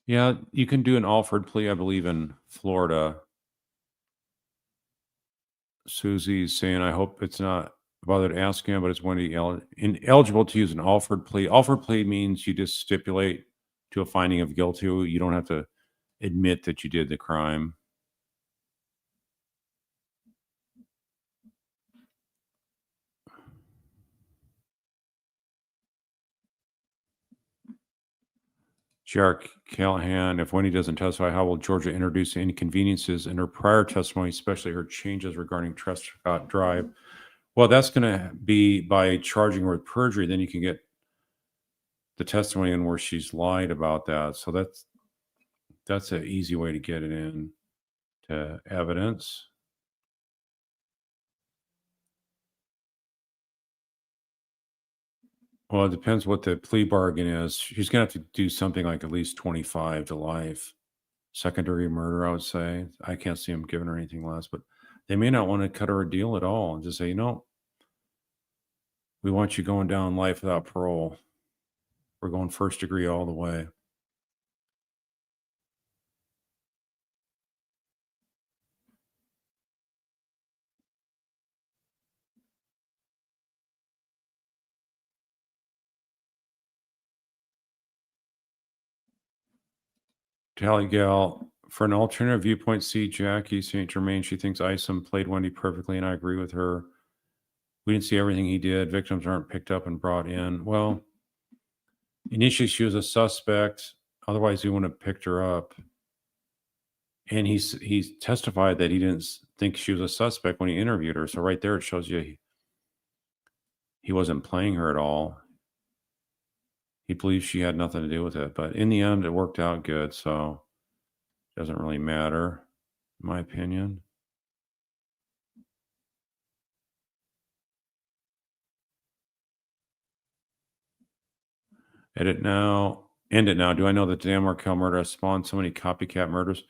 Speaker 1: Yeah, you can do an offered plea, I believe, in Florida. Susie's saying, I hope it's not bothered asking him, but it's Wendy ineligible to use an offered plea. Offered plea means you just stipulate to a finding of guilty. You don't have to admit that you did the crime. Jarek Callahan, if Wendy doesn't testify, how will Georgia introduce inconveniences in her prior testimony, especially her changes regarding Trescott Drive? Well, that's going to be by charging her with perjury. Then you can get the testimony in where she's lied about that. So that's an easy way to get it in to evidence. Well, it depends what the plea bargain is. She's going to have to do something like at least 25 to life. Second-degree murder, I would say. I can't see them giving her anything less, but they may not want to cut her a deal at all and just say, we want you going down life without parole. We're going first degree all the way. Tally Gal, for an alternative viewpoint, see Jackie St. Germain. She thinks Isom played Wendy perfectly, and I agree with her. We didn't see everything he did. Victims aren't picked up and brought in. Well, initially she was a suspect. Otherwise, he wouldn't have picked her up. And he testified that he didn't think she was a suspect when he interviewed her. So right there, it shows you he wasn't playing her at all. He believes she had nothing to do with it. But in the end, it worked out good. So it doesn't really matter, in my opinion. Edit now. End it now. Do I know that Dan Markel murder has spawned so many copycat murders?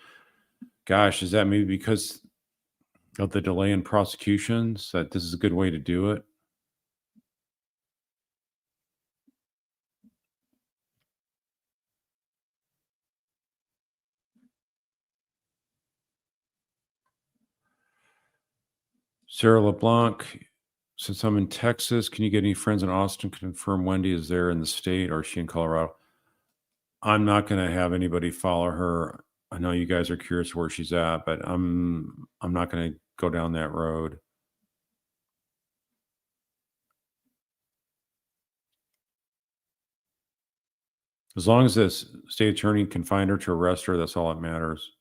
Speaker 1: Gosh, is that maybe because of the delay in prosecutions that this is a good way to do it? Sarah LeBlanc, since I'm in Texas, can you get any friends in Austin to confirm Wendy is there in the state or is she in Colorado? I'm not going to have anybody follow her. I know you guys are curious where she's at, but I'm not going to go down that road. As long as this state attorney can find her to arrest her, that's all that matters.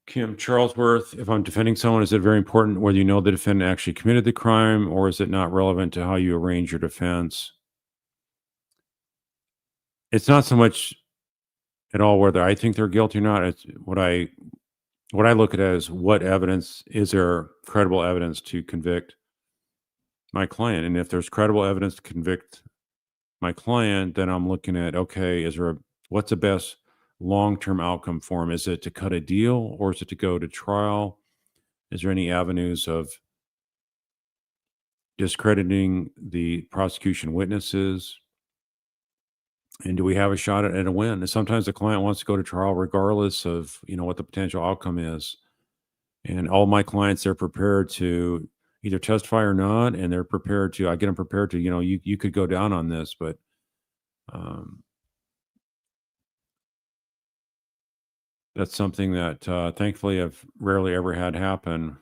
Speaker 1: Kim Charlesworth, if I'm defending someone, is it very important whether you know the defendant actually committed the crime or is it not relevant to how you arrange your defense? It's not so much at all whether I think they're guilty or not. It's what I look at as what evidence is there credible evidence to convict my client, and if there's credible evidence to convict my client, then I'm looking at, okay, what's the best long-term outcome for him? Is it to cut a deal or is it to go to trial? Is there any avenues of discrediting the prosecution witnesses? And do we have a shot at a win? And sometimes the client wants to go to trial regardless of, what the potential outcome is. And all my clients, they're prepared to either testify or not. And they're prepared to, I get them prepared to, you could go down on this, but that's something that thankfully I've rarely ever had happen.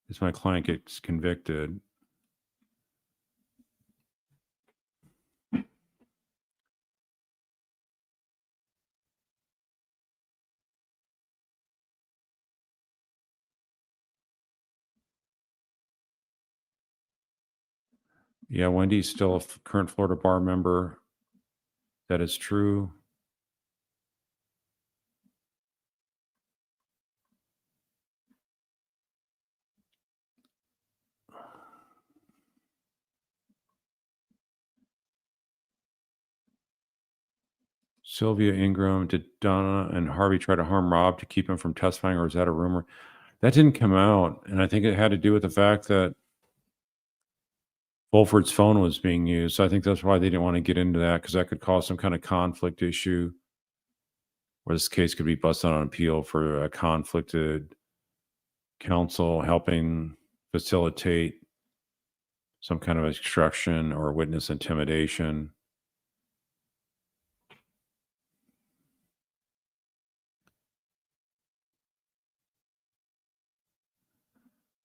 Speaker 1: Is my client gets convicted. Yeah, Wendy's still a current Florida bar member. That is true. Sylvia Ingram, did Donna and Harvey try to harm Rob to keep him from testifying, or is that a rumor? That didn't come out, and I think it had to do with the fact that Fulford's phone was being used. So I think that's why they didn't want to get into that, because that could cause some kind of conflict issue where this case could be busted on appeal for a conflicted counsel helping facilitate some kind of obstruction or witness intimidation.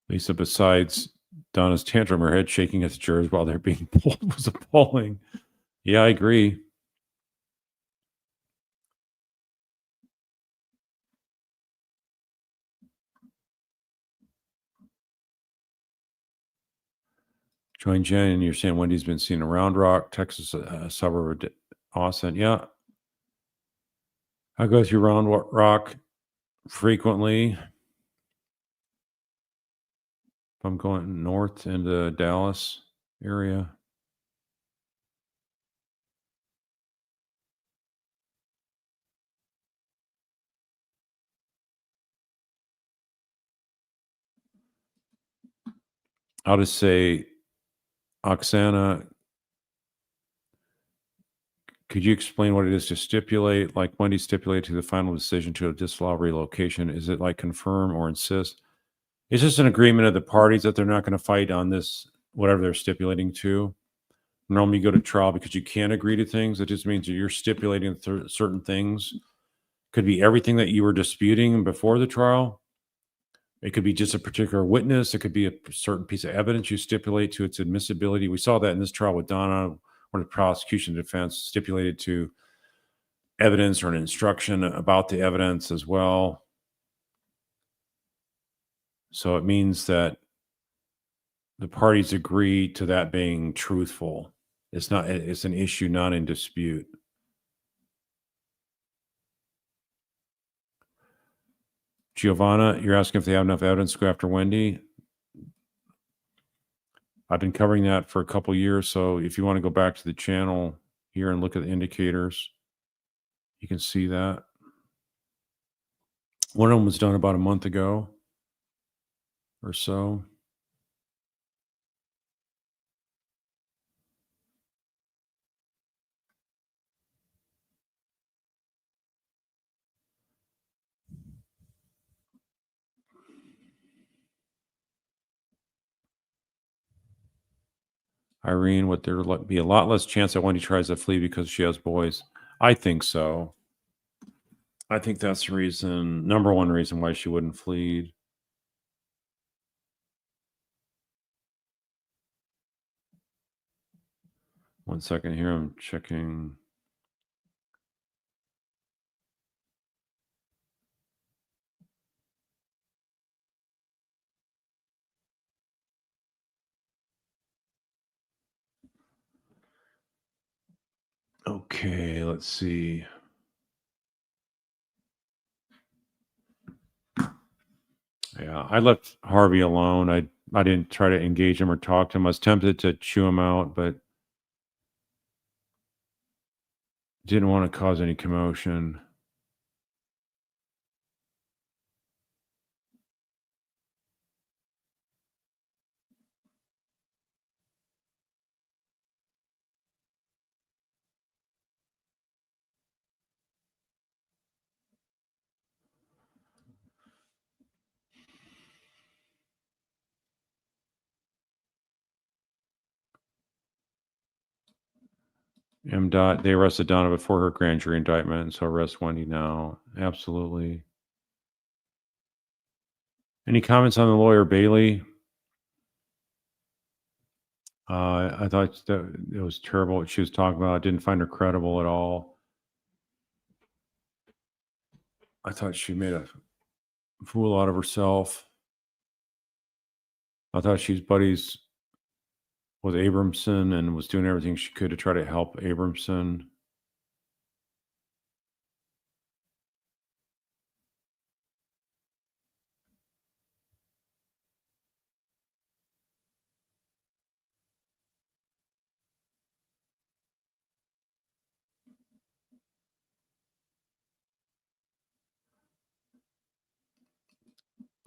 Speaker 1: Lisa, besides Donna's tantrum, her head shaking at the jurors while they're being pulled was appalling. Yeah, I agree. Join Jen, and you're saying Wendy's been seen in Round Rock, Texas, a suburb of Austin. Yeah. I go through Round Rock frequently. If I'm going north into Dallas area. I'll just say, Oksana, could you explain what it is to stipulate, like Wendy stipulated to the final decision to disallow relocation? Is it like confirm or insist? It's just an agreement of the parties that they're not going to fight on this, whatever they're stipulating to. Normally you go to trial because you can't agree to things. It just means that you're stipulating certain things. Could be everything that you were disputing before the trial. It could be just a particular witness. It could be a certain piece of evidence you stipulate to its admissibility. We saw that in this trial with Donna, where the prosecution defense stipulated to evidence or an instruction about the evidence as well. So it means that the parties agree to that being truthful. It's not, it's an issue not in dispute. Giovanna, you're asking if they have enough evidence to go after Wendy. I've been covering that for a couple years, so if you want to go back to the channel here and look at the indicators, you can see that. One of them was done about a month ago or so. Irene, would there be a lot less chance that Wendy tries to flee because she has boys? I think so. I think that's the reason, number one reason why she wouldn't flee. One second here, I'm checking. Okay, let's see. Yeah, I left Harvey alone. I didn't try to engage him or talk to him. I was tempted to chew him out, but didn't want to cause any commotion. MDOT, they arrested Donna before her grand jury indictment, so arrest Wendy now. Absolutely. Any comments on the lawyer Bailey? I thought that it was terrible what she was talking about. I didn't find her credible at all. I thought she made a fool out of herself. I thought she's buddies with Abramson and was doing everything she could to try to help Abramson.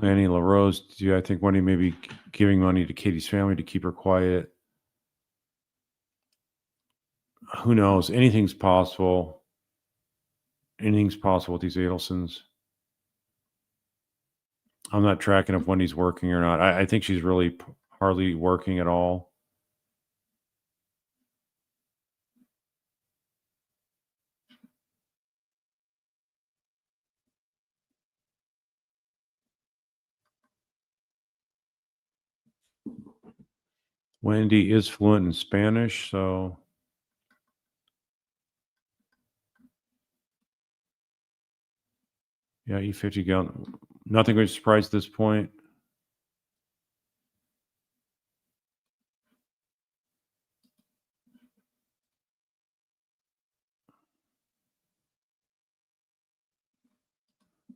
Speaker 1: Annie LaRose, do I think Wendy may be giving money to Katie's family to keep her quiet? Who knows? Anything's possible. Anything's possible with these Adelsons. I'm not tracking if Wendy's working or not. I think she's really hardly working at all. Wendy is fluent in Spanish, so yeah, E50 gun. Nothing would surprise at this point.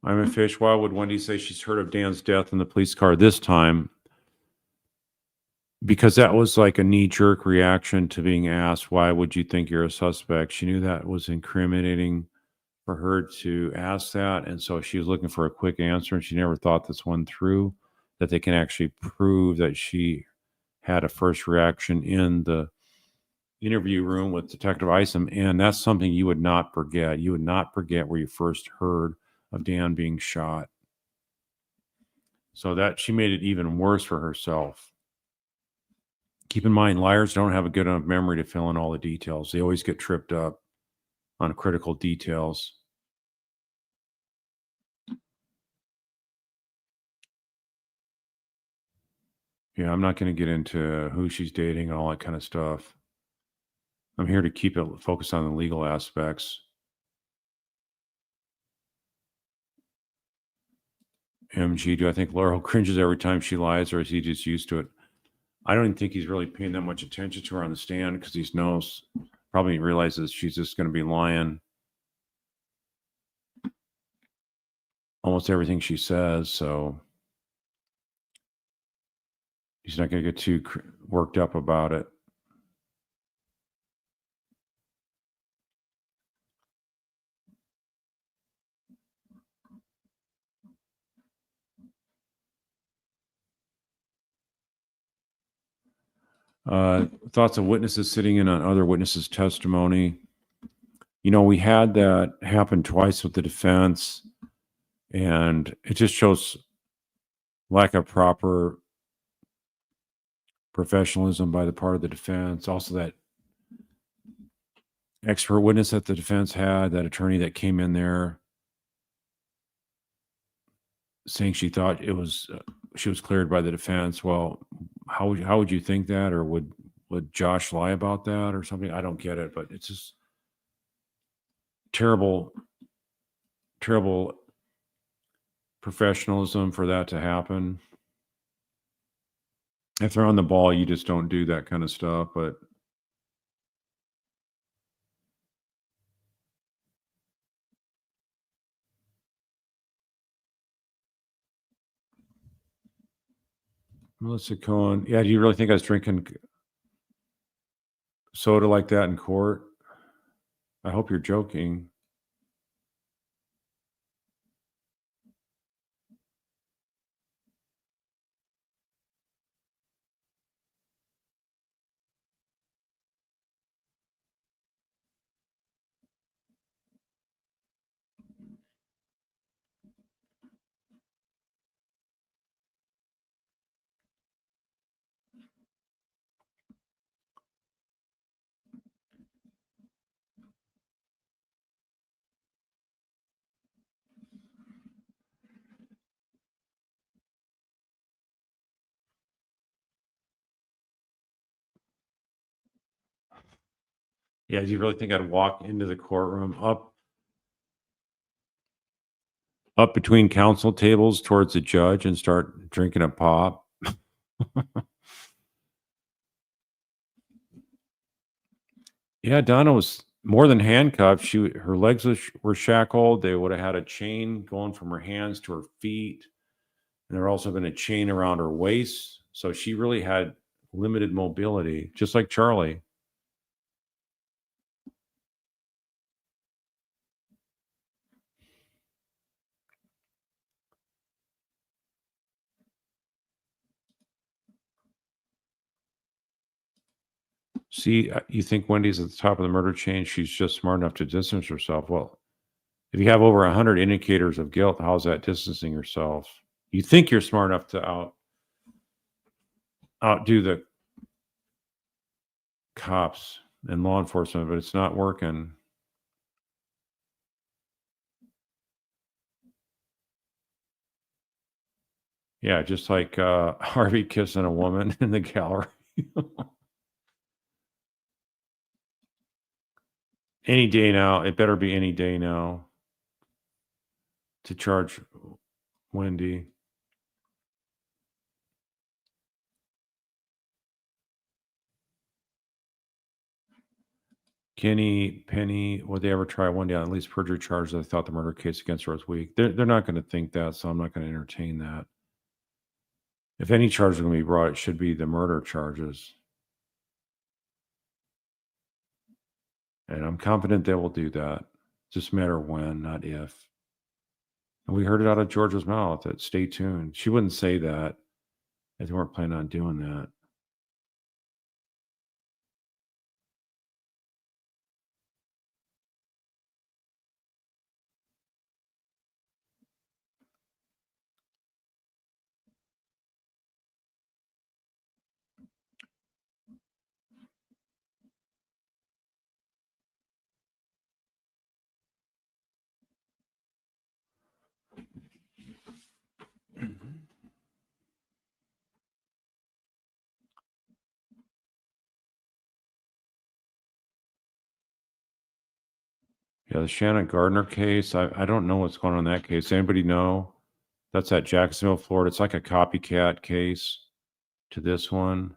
Speaker 1: I'm a fish. Why would Wendy say she's heard of Dan's death in the police car this time? Because that was like a knee-jerk reaction to being asked, why would you think you're a suspect? She knew that was incriminating for her to ask that. And so she was looking for a quick answer, and she never thought this one through, that they can actually prove that she had a first reaction in the interview room with Detective Isom. And that's something you would not forget. You would not forget where you first heard of Dan being shot. So that she made it even worse for herself. Keep in mind, liars don't have a good enough memory to fill in all the details. They always get tripped up on critical details. Yeah, I'm not going to get into who she's dating and all that kind of stuff. I'm here to keep it focused on the legal aspects. MG, do I think Laurel cringes every time she lies, or is he just used to it? I don't even think he's really paying that much attention to her on the stand because he knows, probably realizes she's just going to be lying almost everything she says. So he's not going to get too worked up about it. Thoughts of witnesses sitting in on other witnesses' testimony. You know, we had that happen twice with the defense, and it just shows lack of proper professionalism by the part of the defense. Also, that expert witness that the defense had, that attorney that came in there saying she thought it was she was cleared by the defense. Well, how would you think that, or would Josh lie about that or something? I don't get it, but it's just terrible professionalism for that to happen. If they're on the ball, you just don't do that kind of stuff. But Melissa Cohen, yeah, do you really think I was drinking soda like that in court? I hope you're joking. Yeah, do you really think I'd walk into the courtroom up between counsel tables towards the judge and start drinking a pop? Yeah, Donna was more than handcuffed. Her legs were shackled. They would have had a chain going from her hands to her feet. And there also been a chain around her waist. So she really had limited mobility, just like Charlie. See, you think Wendy's at the top of the murder chain? She's just smart enough to distance herself. Well, if you have over 100 indicators of guilt, how's that distancing yourself? You think you're smart enough to outdo the cops and law enforcement, but it's not working. Yeah, just like Harvey kissing a woman in the gallery. Any day now. It better be any day now to charge Wendy. Kenny, Penny, would they ever try Wendy on at least perjury charges? I thought the murder case against her was weak. They're not going to think that, so I'm not going to entertain that. If any charges are going to be brought, it should be the murder charges. And I'm confident they will do that. Just a matter of when, not if. And we heard it out of Georgia's mouth that stay tuned. She wouldn't say that if they weren't planning on doing that. Yeah, the Shannon Gardner case. I don't know what's going on in that case. Anybody know? That's at Jacksonville, Florida. It's like a copycat case to this one.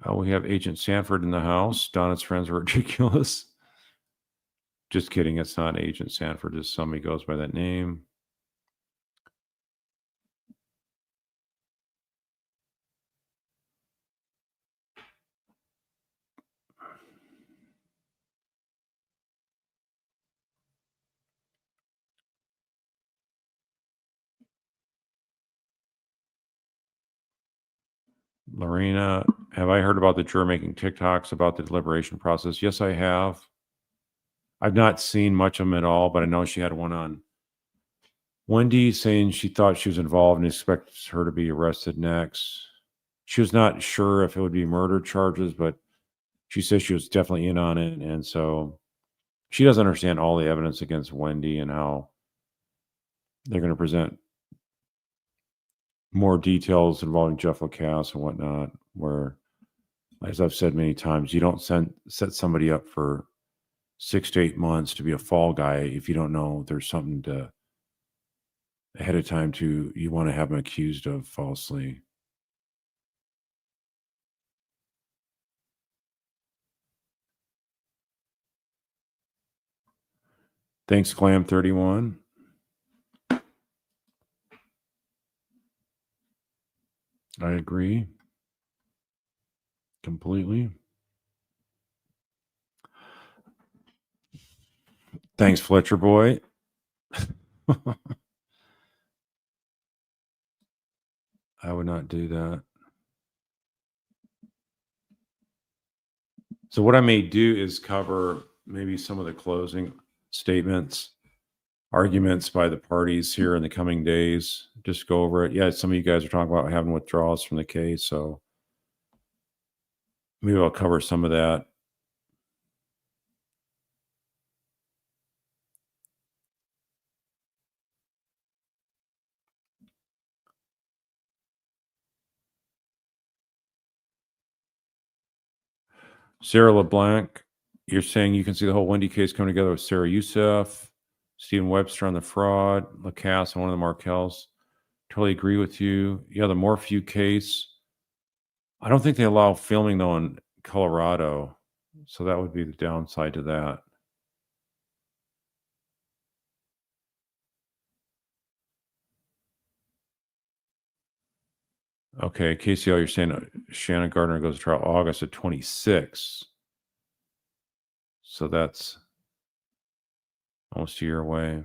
Speaker 1: We have Agent Sanford in the house. Donna's friends are ridiculous. Just kidding. It's not Agent Sanford. Just somebody goes by that name. Lorena, have I heard about the juror making TikToks about the deliberation process? Yes, I have. I've not seen much of them at all, but I know she had one on Wendy saying she thought she was involved and expects her to be arrested next. She was not sure if it would be murder charges, but she says she was definitely in on it. And so she doesn't understand all the evidence against Wendy and how they're going to present more details involving Jeff Lacasse and whatnot, where, as I've said many times, you don't set somebody up for 6 to 8 months to be a fall guy if you don't know there's something to ahead of time you want to have them accused of falsely. Thanks, Glam31. I agree completely. Thanks, Fletcher Boy. I would not do that. So what I may do is cover maybe some of the closing statements, arguments by the parties here in the coming days. Just go over it. Yeah, some of you guys are talking about having withdrawals from the case, so maybe I'll cover some of that. Sarah LeBlanc, you're saying you can see the whole Wendy case coming together with Sarah Youssef, Stephen Webster on the fraud, Lacasse on one of the Markels. Totally agree with you. Yeah, the Morphew case. I don't think they allow filming though in Colorado, so that would be the downside to that. Okay, KCL, you're saying Shannon Gardner goes to trial August of 26. So that's almost a year away.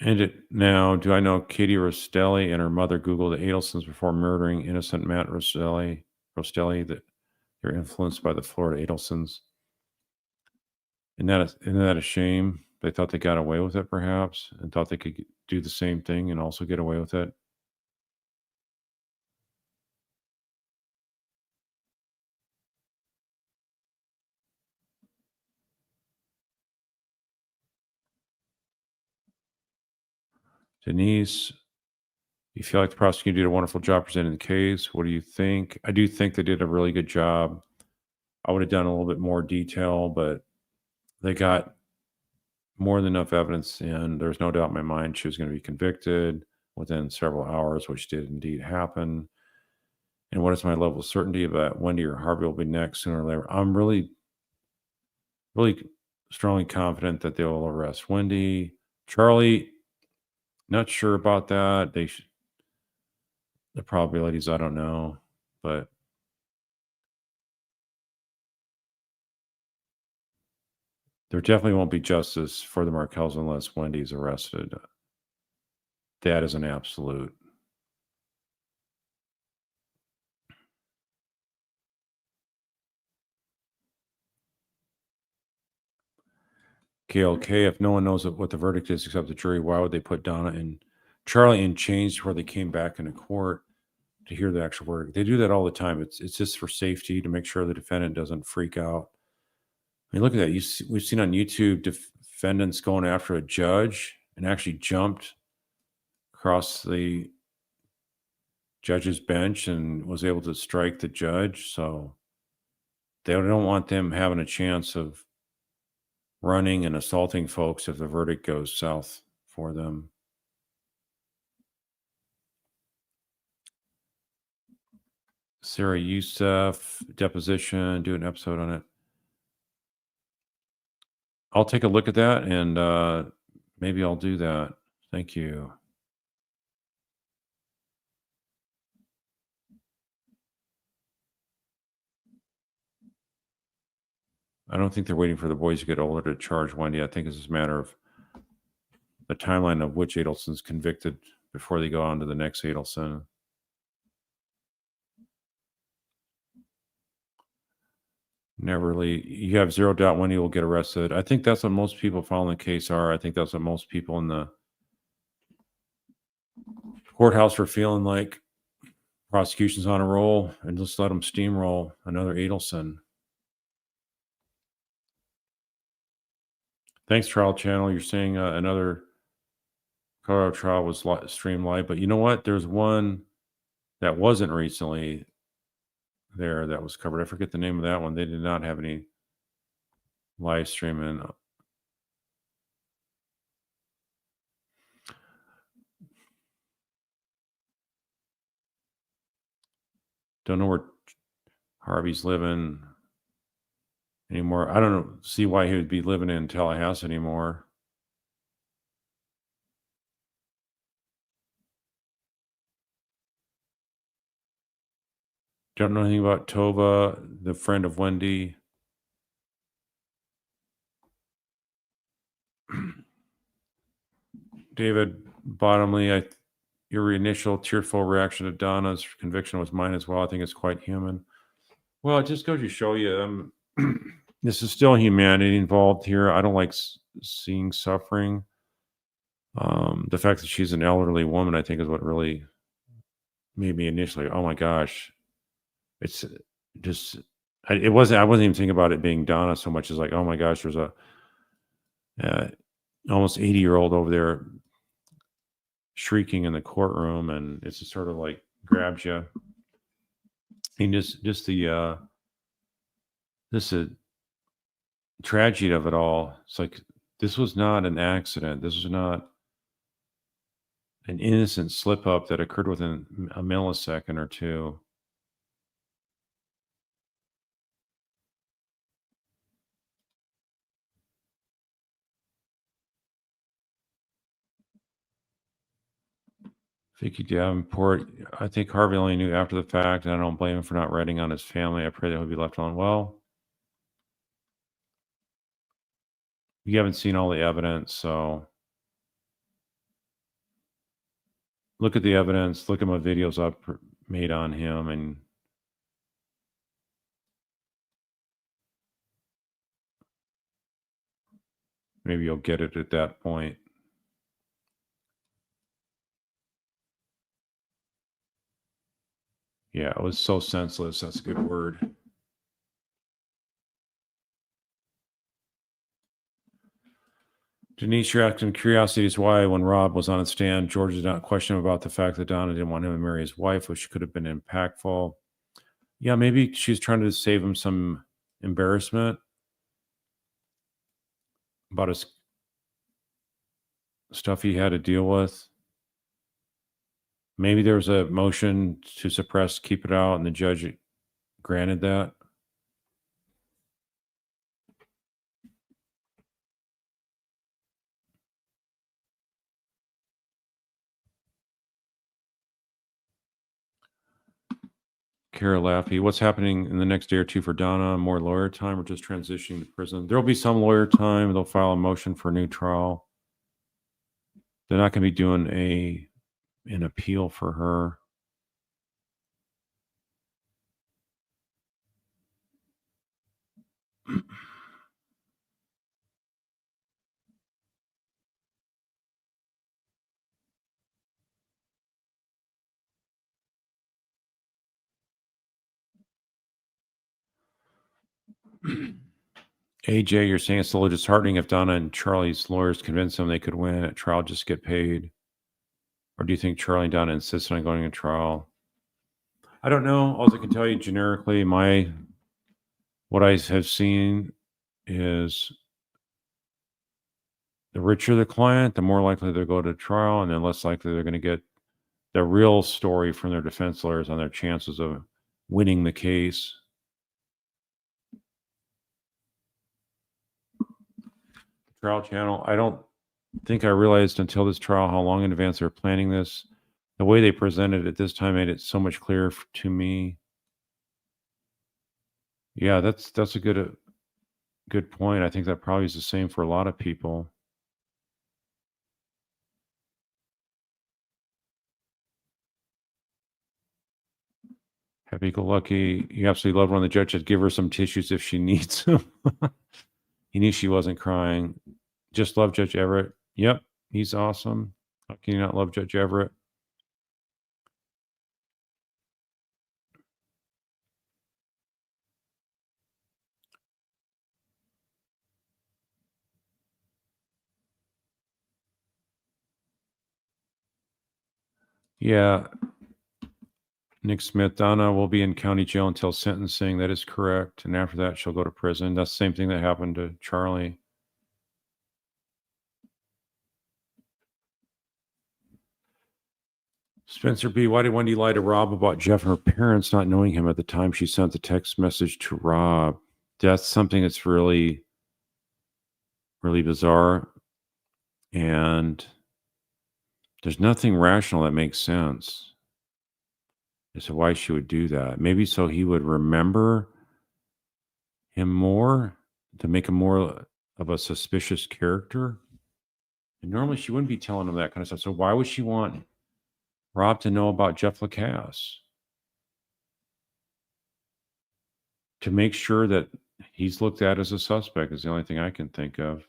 Speaker 1: And it now, do I know Katie Rostelli and her mother Googled the Adelsons before murdering innocent Matt Rostelli that they're influenced by the Florida Adelsons? Isn't that a shame? They thought they got away with it, perhaps, and thought they could do the same thing and also get away with it. Denise, you feel like the prosecutor did a wonderful job presenting the case. What do you think? I do think they did a really good job. I would have done a little bit more detail, but they got more than enough evidence in. There's no doubt in my mind she was going to be convicted within several hours, which did indeed happen. And what is my level of certainty about Wendy or Harvey will be next sooner or later? I'm really, really strongly confident that they will arrest Wendy. Charlie, not sure about that. The probabilities, I don't know, but there definitely won't be justice for the Markels unless Wendy's arrested. That is an absolute. KLK, if no one knows what the verdict is except the jury, why would they put Donna and Charlie in chains before they came back into court to hear the actual verdict? They do that all the time. It's just for safety, to make sure the defendant doesn't freak out. I mean, look at that. We've seen on YouTube defendants going after a judge and actually jumped across the judge's bench and was able to strike the judge. So they don't want them having a chance of running and assaulting folks if the verdict goes south for them. Sarah Youssef, deposition, do an episode on it. I'll take a look at that and maybe I'll do that. Thank you. I don't think they're waiting for the boys to get older to charge Wendy. I think it's just a matter of the timeline of which Adelson's convicted before they go on to the next Adelson. Never really, you have zero doubt Wendy will get arrested. I think that's what most people following the case are. I think that's what most people in the courthouse are feeling like. Prosecution's on a roll and just let them steamroll another Adelson. Thanks, Trial Channel. You're saying another Colorado trial was streamed live, but you know what? There's one that wasn't recently there that was covered. I forget the name of that one. They did not have any live streaming. Don't know where Harvey's living anymore. I don't see why he would be living in Tallahassee anymore. Don't know anything about Tova, the friend of Wendy. David Bottomley, your initial tearful reaction to Donna's conviction was mine as well. I think it's quite human. Well, it just goes to show you, this is still humanity involved here. I don't like seeing suffering. The fact that she's an elderly woman, I think, is what really made me initially, oh my gosh. It's just, I wasn't even thinking about it being Donna so much as like, oh my gosh, there's a almost 80-year-old over there shrieking in the courtroom, and it's just sort of like grabs you. And just the this tragedy of it all. It's like, this was not an accident. This was not an innocent slip up that occurred within a millisecond or two. Vicky Davenport, I think Harvey only knew after the fact, and I don't blame him for not writing on his family. I pray that he'll be left alone. Well, you haven't seen all the evidence, so look at the evidence. Look at my videos I've made on him, and maybe you'll get it at that point. Yeah, it was so senseless. That's a good word. Denise, you're asking curiosity is why when Rob was on his stand, George did not question him about the fact that Donna didn't want him to marry his wife, which could have been impactful. Yeah, maybe she's trying to save him some embarrassment about his stuff he had to deal with. Maybe there was a motion to suppress, keep it out, and the judge granted that. Kara Laffey, what's happening in the next day or two for Donna? More lawyer time or just transitioning to prison? There'll be some lawyer time. They'll file a motion for a new trial. They're not going to be doing an appeal for her. AJ, you're saying it's a little disheartening if Donna and Charlie's lawyers convince them they could win at trial, just get paid. Or do you think Charlie and Donna insist on going to trial? I don't know. All I can tell you generically, what I have seen is the richer the client, the more likely they'll go to trial, and then less likely they're going to get the real story from their defense lawyers on their chances of winning the case. Trial channel. I don't think I realized until this trial how long in advance they were planning this. The way they presented it this time made it so much clearer to me. Yeah, that's a good point. I think that probably is the same for a lot of people. Happy-go-lucky. You absolutely love when the judge said, give her some tissues if she needs them. He knew she wasn't crying. Just love Judge Everett. Yep, he's awesome. How can you not love Judge Everett? Yeah. Nick Smith, Donna will be in county jail until sentencing. That is correct. And after that, she'll go to prison. That's the same thing that happened to Charlie. Spencer B., why did Wendy lie to Rob about Jeff and her parents not knowing him at the time she sent the text message to Rob? That's something that's really, really bizarre. And there's nothing rational that makes sense as to why she would do that. Maybe so he would remember him more, to make him more of a suspicious character. And normally she wouldn't be telling him that kind of stuff. So why would she want Rob to know about Jeff Lacasse? To make sure that he's looked at as a suspect is the only thing I can think of.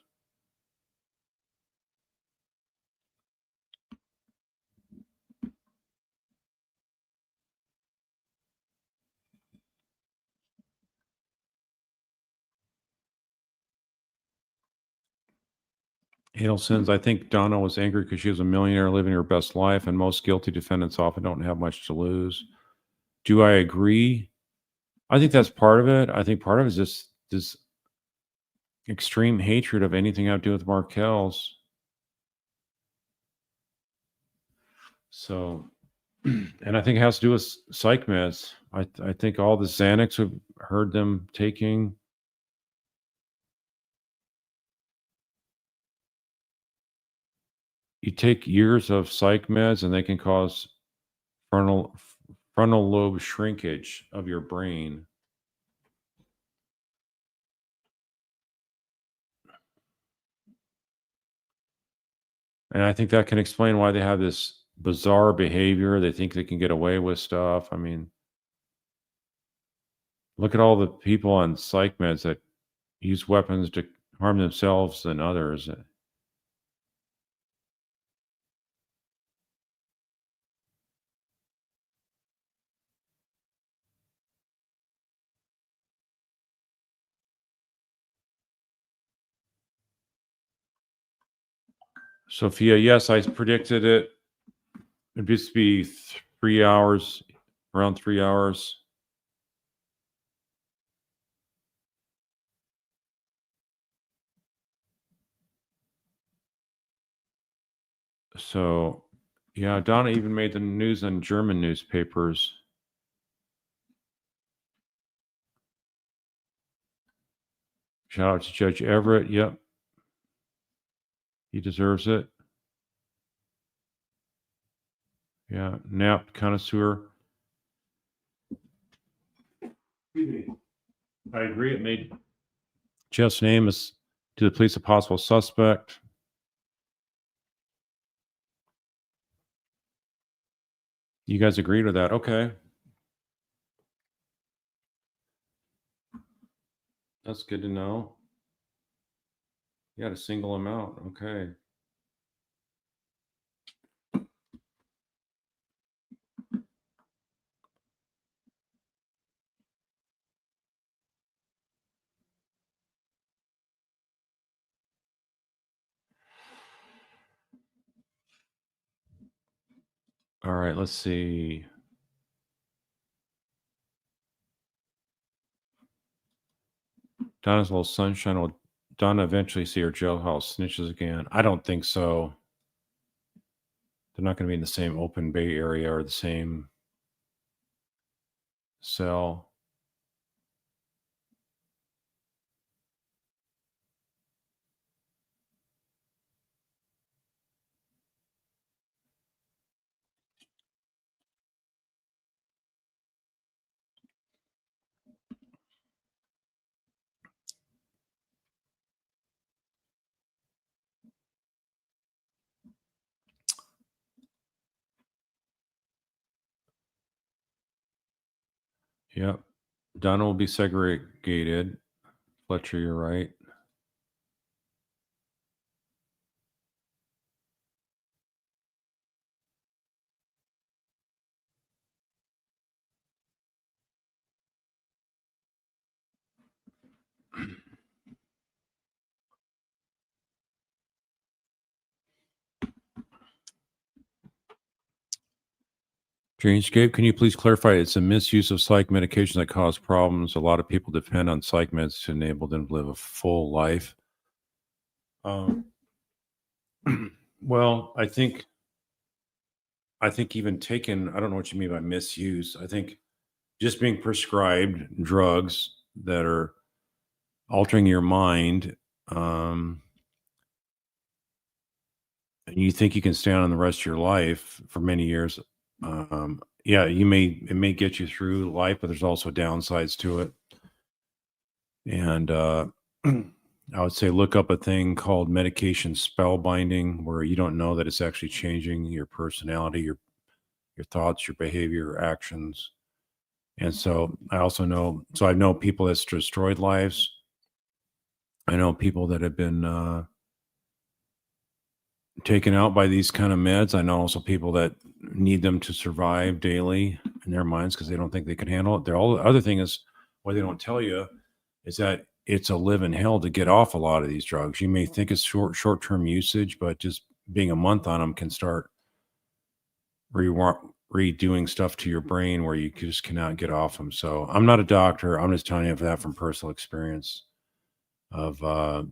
Speaker 1: Adelson's, I think Donna was angry because she was a millionaire living her best life, and most guilty defendants often don't have much to lose. Do I agree? I think that's part of it. I think part of it is just this extreme hatred of anything I have to do with Markel's. So, and I think it has to do with psych meds. I think all the Xanax we've heard them taking. You take years of psych meds and they can cause frontal lobe shrinkage of your brain. And I think that can explain why they have this bizarre behavior. They think they can get away with stuff. I mean, look at all the people on psych meds that use weapons to harm themselves and others. Sophia, yes, I predicted it. It'd just be 3 hours, around 3 hours. So, yeah, Donna even made the news on German newspapers. Shout out to Judge Everett. Yep. He deserves it. Yeah, nap connoisseur. I agree. It made Jeff's name as to the police a possible suspect. You guys agreed with that? Okay. That's good to know. You had a single amount. Okay. All right, let's see. Donna's little sunshine will Donna eventually see her jailhouse snitches again? I don't think so. They're not going to be in the same open Bay area or the same cell. Yep. Donna will be segregated. Fletcher, you're right. Dreamscape, can you please clarify? It's a misuse of psych medications that cause problems. A lot of people depend on psych meds to enable them to live a full life. Well, I think even taken, I don't know what you mean by misuse. I think just being prescribed drugs that are altering your mind, and you think you can stay on the rest of your life for many years. Yeah, it may get you through life, but there's also downsides to it. And I would say look up a thing called medication spellbinding, where you don't know that it's actually changing your personality, your thoughts, your behavior, your actions. And so I also know, so I know people that's destroyed lives. I know people that have been taken out by these kind of meds. I know also people that need them to survive daily in their minds because they don't think they can handle it. The other thing is, what they don't tell you is that it's a living hell to get off a lot of these drugs. You may think it's short-term usage, but just being a month on them can start redoing stuff to your brain where you just cannot get off them. So I'm not a doctor. I'm just telling you that from personal experience of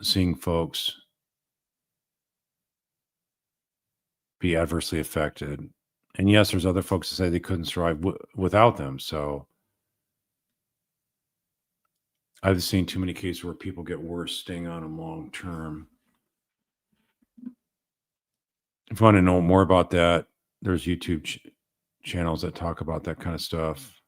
Speaker 1: seeing folks be adversely affected. And yes, there's other folks that say they couldn't survive without them. So I've seen too many cases where people get worse staying on them long term. If you want to know more about that, there's YouTube channels that talk about that kind of stuff.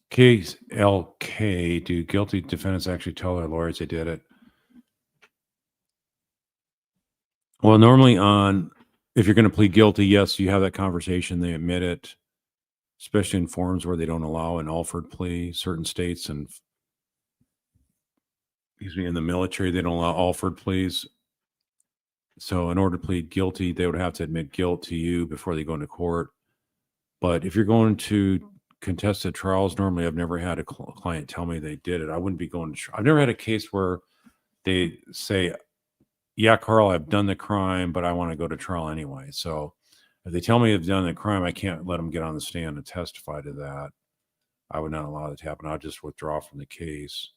Speaker 1: Case LK, do guilty defendants actually tell their lawyers they did it? Well, normally if you're going to plead guilty, yes, you have that conversation. They admit it, especially in forms where they don't allow an offered plea. Certain states and in the military, they don't allow offered pleas. So in order to plead guilty, they would have to admit guilt to you before they go into court. But if you're going to contested trials, normally I've never had a client tell me they did it. I wouldn't be going to I've never had a case where they say, yeah, Carl, I've done the crime, but I want to go to trial anyway. So if they tell me they've done the crime, I can't let them get on the stand and testify to that. I would not allow that to happen. I'll just withdraw from the case.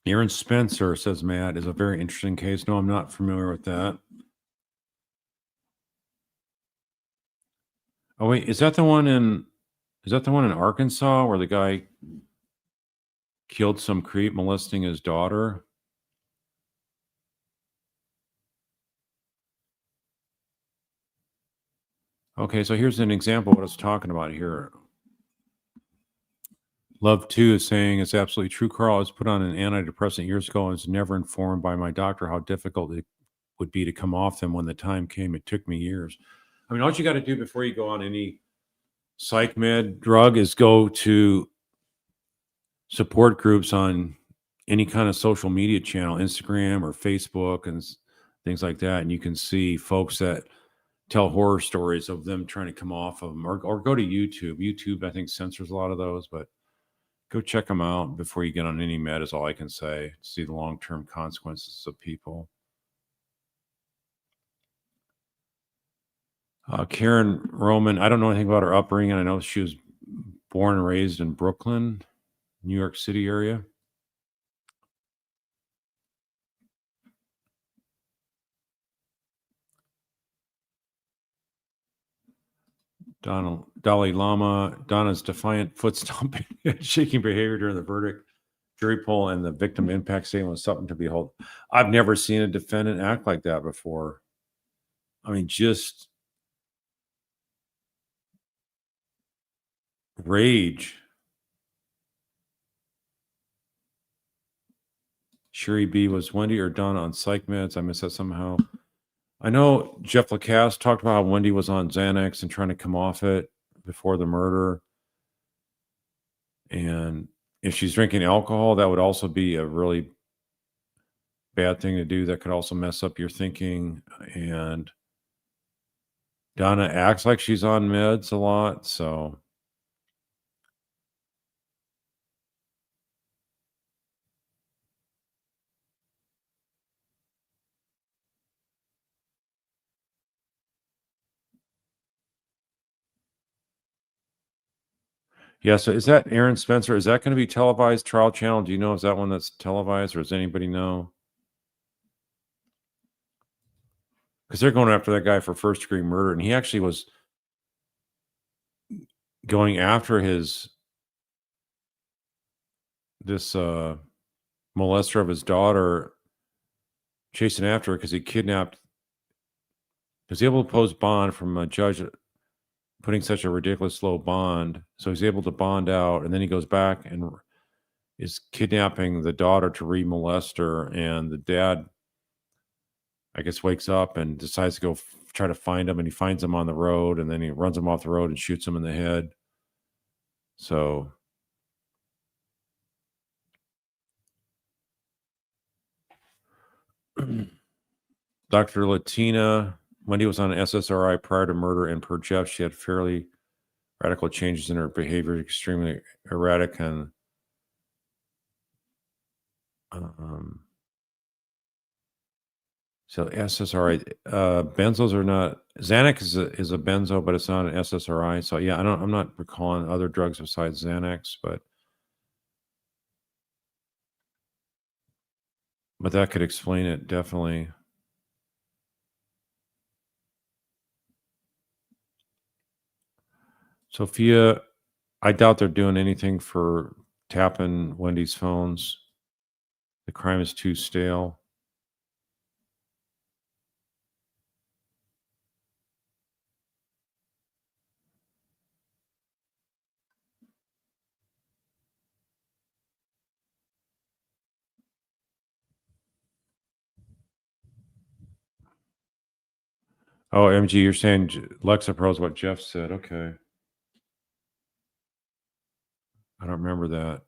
Speaker 1: Aaron Spencer, says Matt, is a very interesting case. No, I'm not familiar with that. Oh wait, is that the one in Arkansas where the guy killed some creep molesting his daughter? Okay, so here's an example of what I was talking about here. Love 2 is saying it's absolutely true. Carl, I was put on an antidepressant years ago and was never informed by my doctor how difficult it would be to come off them when the time came. It took me years. I mean, all you got to do before you go on any psych med drug is go to support groups on any kind of social media channel, Instagram or Facebook and things like that. And you can see folks that tell horror stories of them trying to come off of them, or go to YouTube. YouTube, I think, censors a lot of those, but Go check them out before you get on any med is all I can say. See the long-term consequences of people. Karen Roman, I don't know anything about her upbringing. I know she was born and raised in Brooklyn, New York City area. Dalai Lama, Donna's defiant foot stomping, shaking behavior during the verdict, jury poll, and the victim impact statement was something to behold. I've never seen a defendant act like that before. I mean, just rage. Sherry B, was Wendy or Donna on psych meds? I missed that somehow. I know Jeff Lacasse talked about how Wendy was on Xanax and trying to come off it before the murder. And if she's drinking alcohol, that would also be a really bad thing to do. That could also mess up your thinking. And Donna acts like she's on meds a lot. So yeah, so is that Aaron Spencer? Is that going to be televised trial channel? Do you know, is that one that's televised, or does anybody know? Because they're going after that guy for first degree murder, and he actually was going after this molester of his daughter, chasing after her because he kidnapped. He was able to pose bond from a judge putting such a ridiculous low bond, so he's able to bond out, and then he goes back and is kidnapping the daughter to re-molest her, and the dad, I guess, wakes up and decides to go try to find him, and he finds him on the road, and then he runs him off the road and shoots him in the head. So Dr. Latina, Wendy was on SSRI prior to murder, and per Jeff, she had fairly radical changes in her behavior, extremely erratic, and so SSRI, benzos are not. Xanax is a benzo, but it's not an SSRI. So yeah, I'm not recalling other drugs besides Xanax, but that could explain it definitely. Sophia, I doubt they're doing anything for tapping Wendy's phones. The crime is too stale. Oh, MG, you're saying Lexapro is what Jeff said. Okay. I don't remember that.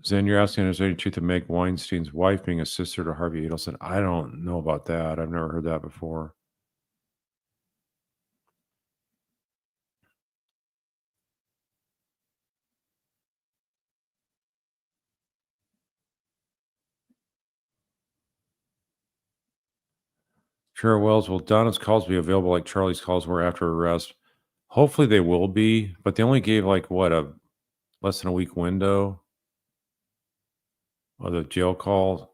Speaker 1: Zen, you're asking, is there any truth of Meg Weinstein's wife being a sister to Harvey Adelson? I don't know about that. I've never heard that before. Sure, Wells, will Donna's calls be available like Charlie's calls were after arrest? Hopefully they will be, but they only gave like what, a less than a week window of the jail calls.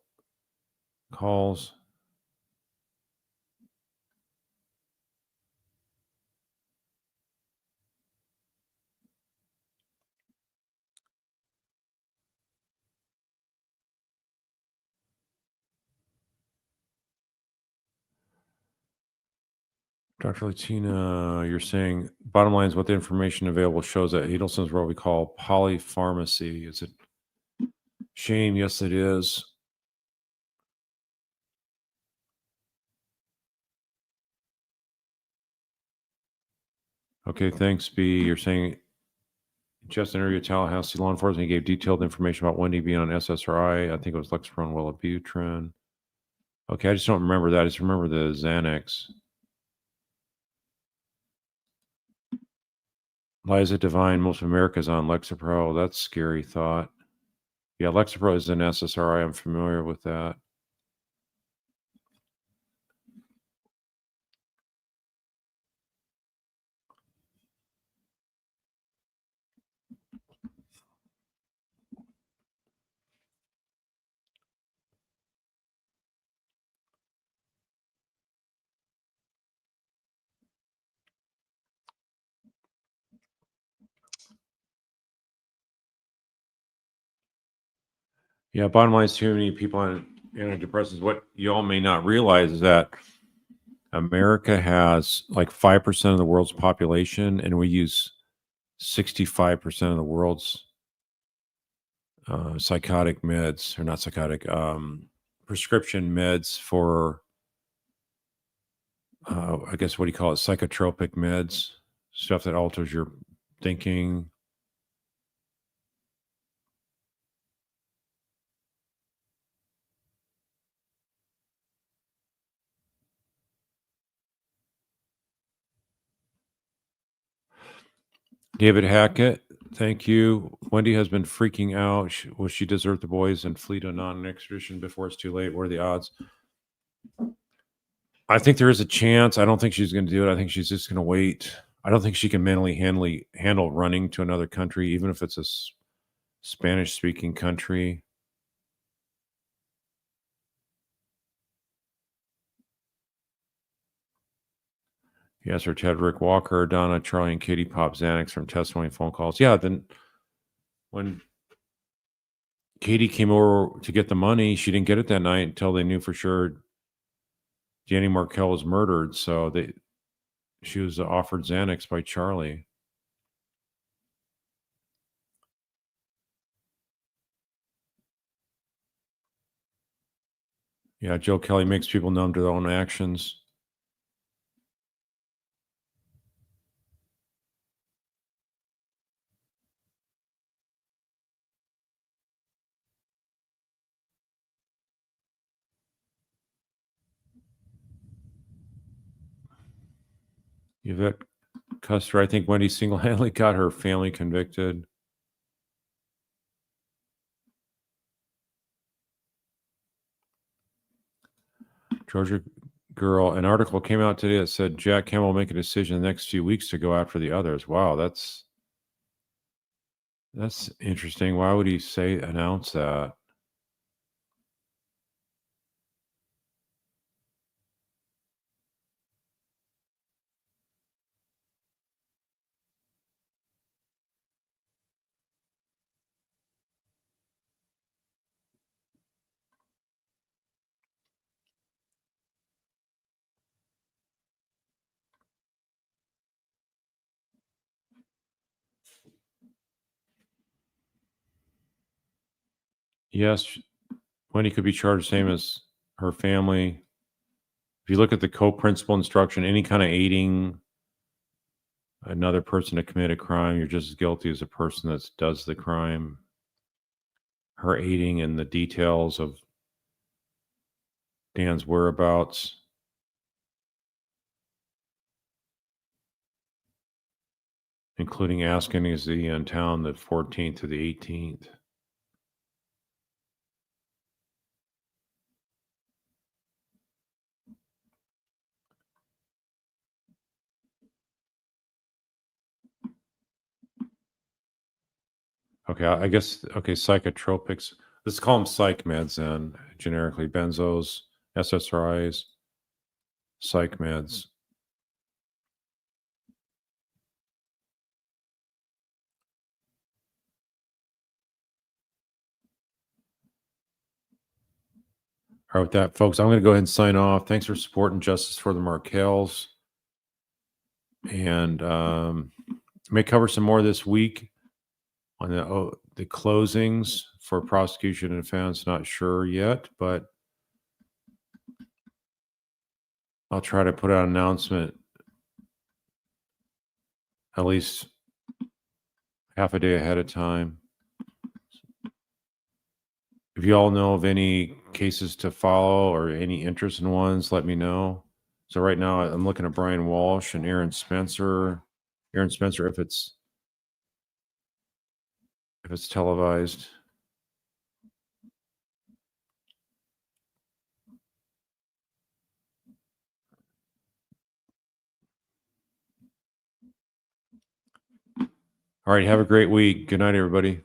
Speaker 1: Dr. Latina, you're saying bottom line is what the information available shows that Adelson's what we call polypharmacy. Is it shame? Yes, it is. Okay, thanks, B. You're saying just interviewed Tallahassee law enforcement. He gave detailed information about Wendy being on SSRI. I think it was Lexapro and Wellbutrin. Okay, I just don't remember that. I just remember the Xanax. Liza Divine, most of America's on Lexapro. That's a scary thought. Yeah, Lexapro is an SSRI. I'm familiar with that. Yeah, bottom line is too many people on antidepressants. What you all may not realize is that America has like 5% of the world's population, and we use 65% of the world's psychotic meds, or not psychotic, prescription meds for, I guess, what do you call it? Psychotropic meds, stuff that alters your thinking. David Hackett, thank you. Wendy has been freaking out. Will she desert the boys and flee to non-extradition before it's too late? What are the odds? I think there is a chance. I don't think she's going to do it. I think she's just going to wait. I don't think she can mentally handle running to another country, even if it's a Spanish-speaking country. Yes, or Ted, Rick Walker, Donna, Charlie, and Katie pop Xanax from testimony and phone calls. Yeah, then when Katie came over to get the money, she didn't get it that night until they knew for sure Danny Markel was murdered. So she was offered Xanax by Charlie. Yeah, Joe Kelly makes people numb to their own actions. Yvette Custer, I think Wendy single-handedly got her family convicted. Georgia girl, an article came out today that said Jack Campbell will make a decision in the next few weeks to go after the others. Wow, that's interesting. Why would he announce that? Yes, Wendy could be charged same as her family. If you look at the co-principal instruction, any kind of aiding another person to commit a crime, you're just as guilty as a person that does the crime. Her aiding in the details of Dan's whereabouts. Including asking, is he in town the 14th to the 18th? Okay, I guess, okay, psychotropics. Let's call them psych meds then, generically. Benzos, SSRIs, psych meds. All right, with that, folks, I'm going to go ahead and sign off. Thanks for supporting Justice for the Markels. And may cover some more this week on the closings for prosecution and defense. Not sure yet, but I'll try to put out an announcement at least half a day ahead of time. If you all know of any cases to follow or any interest in ones, let me know. So right now I'm looking at Brian Walsh and Aaron Spencer. Aaron Spencer, if it's televised. All right, have a great week. Good night, everybody.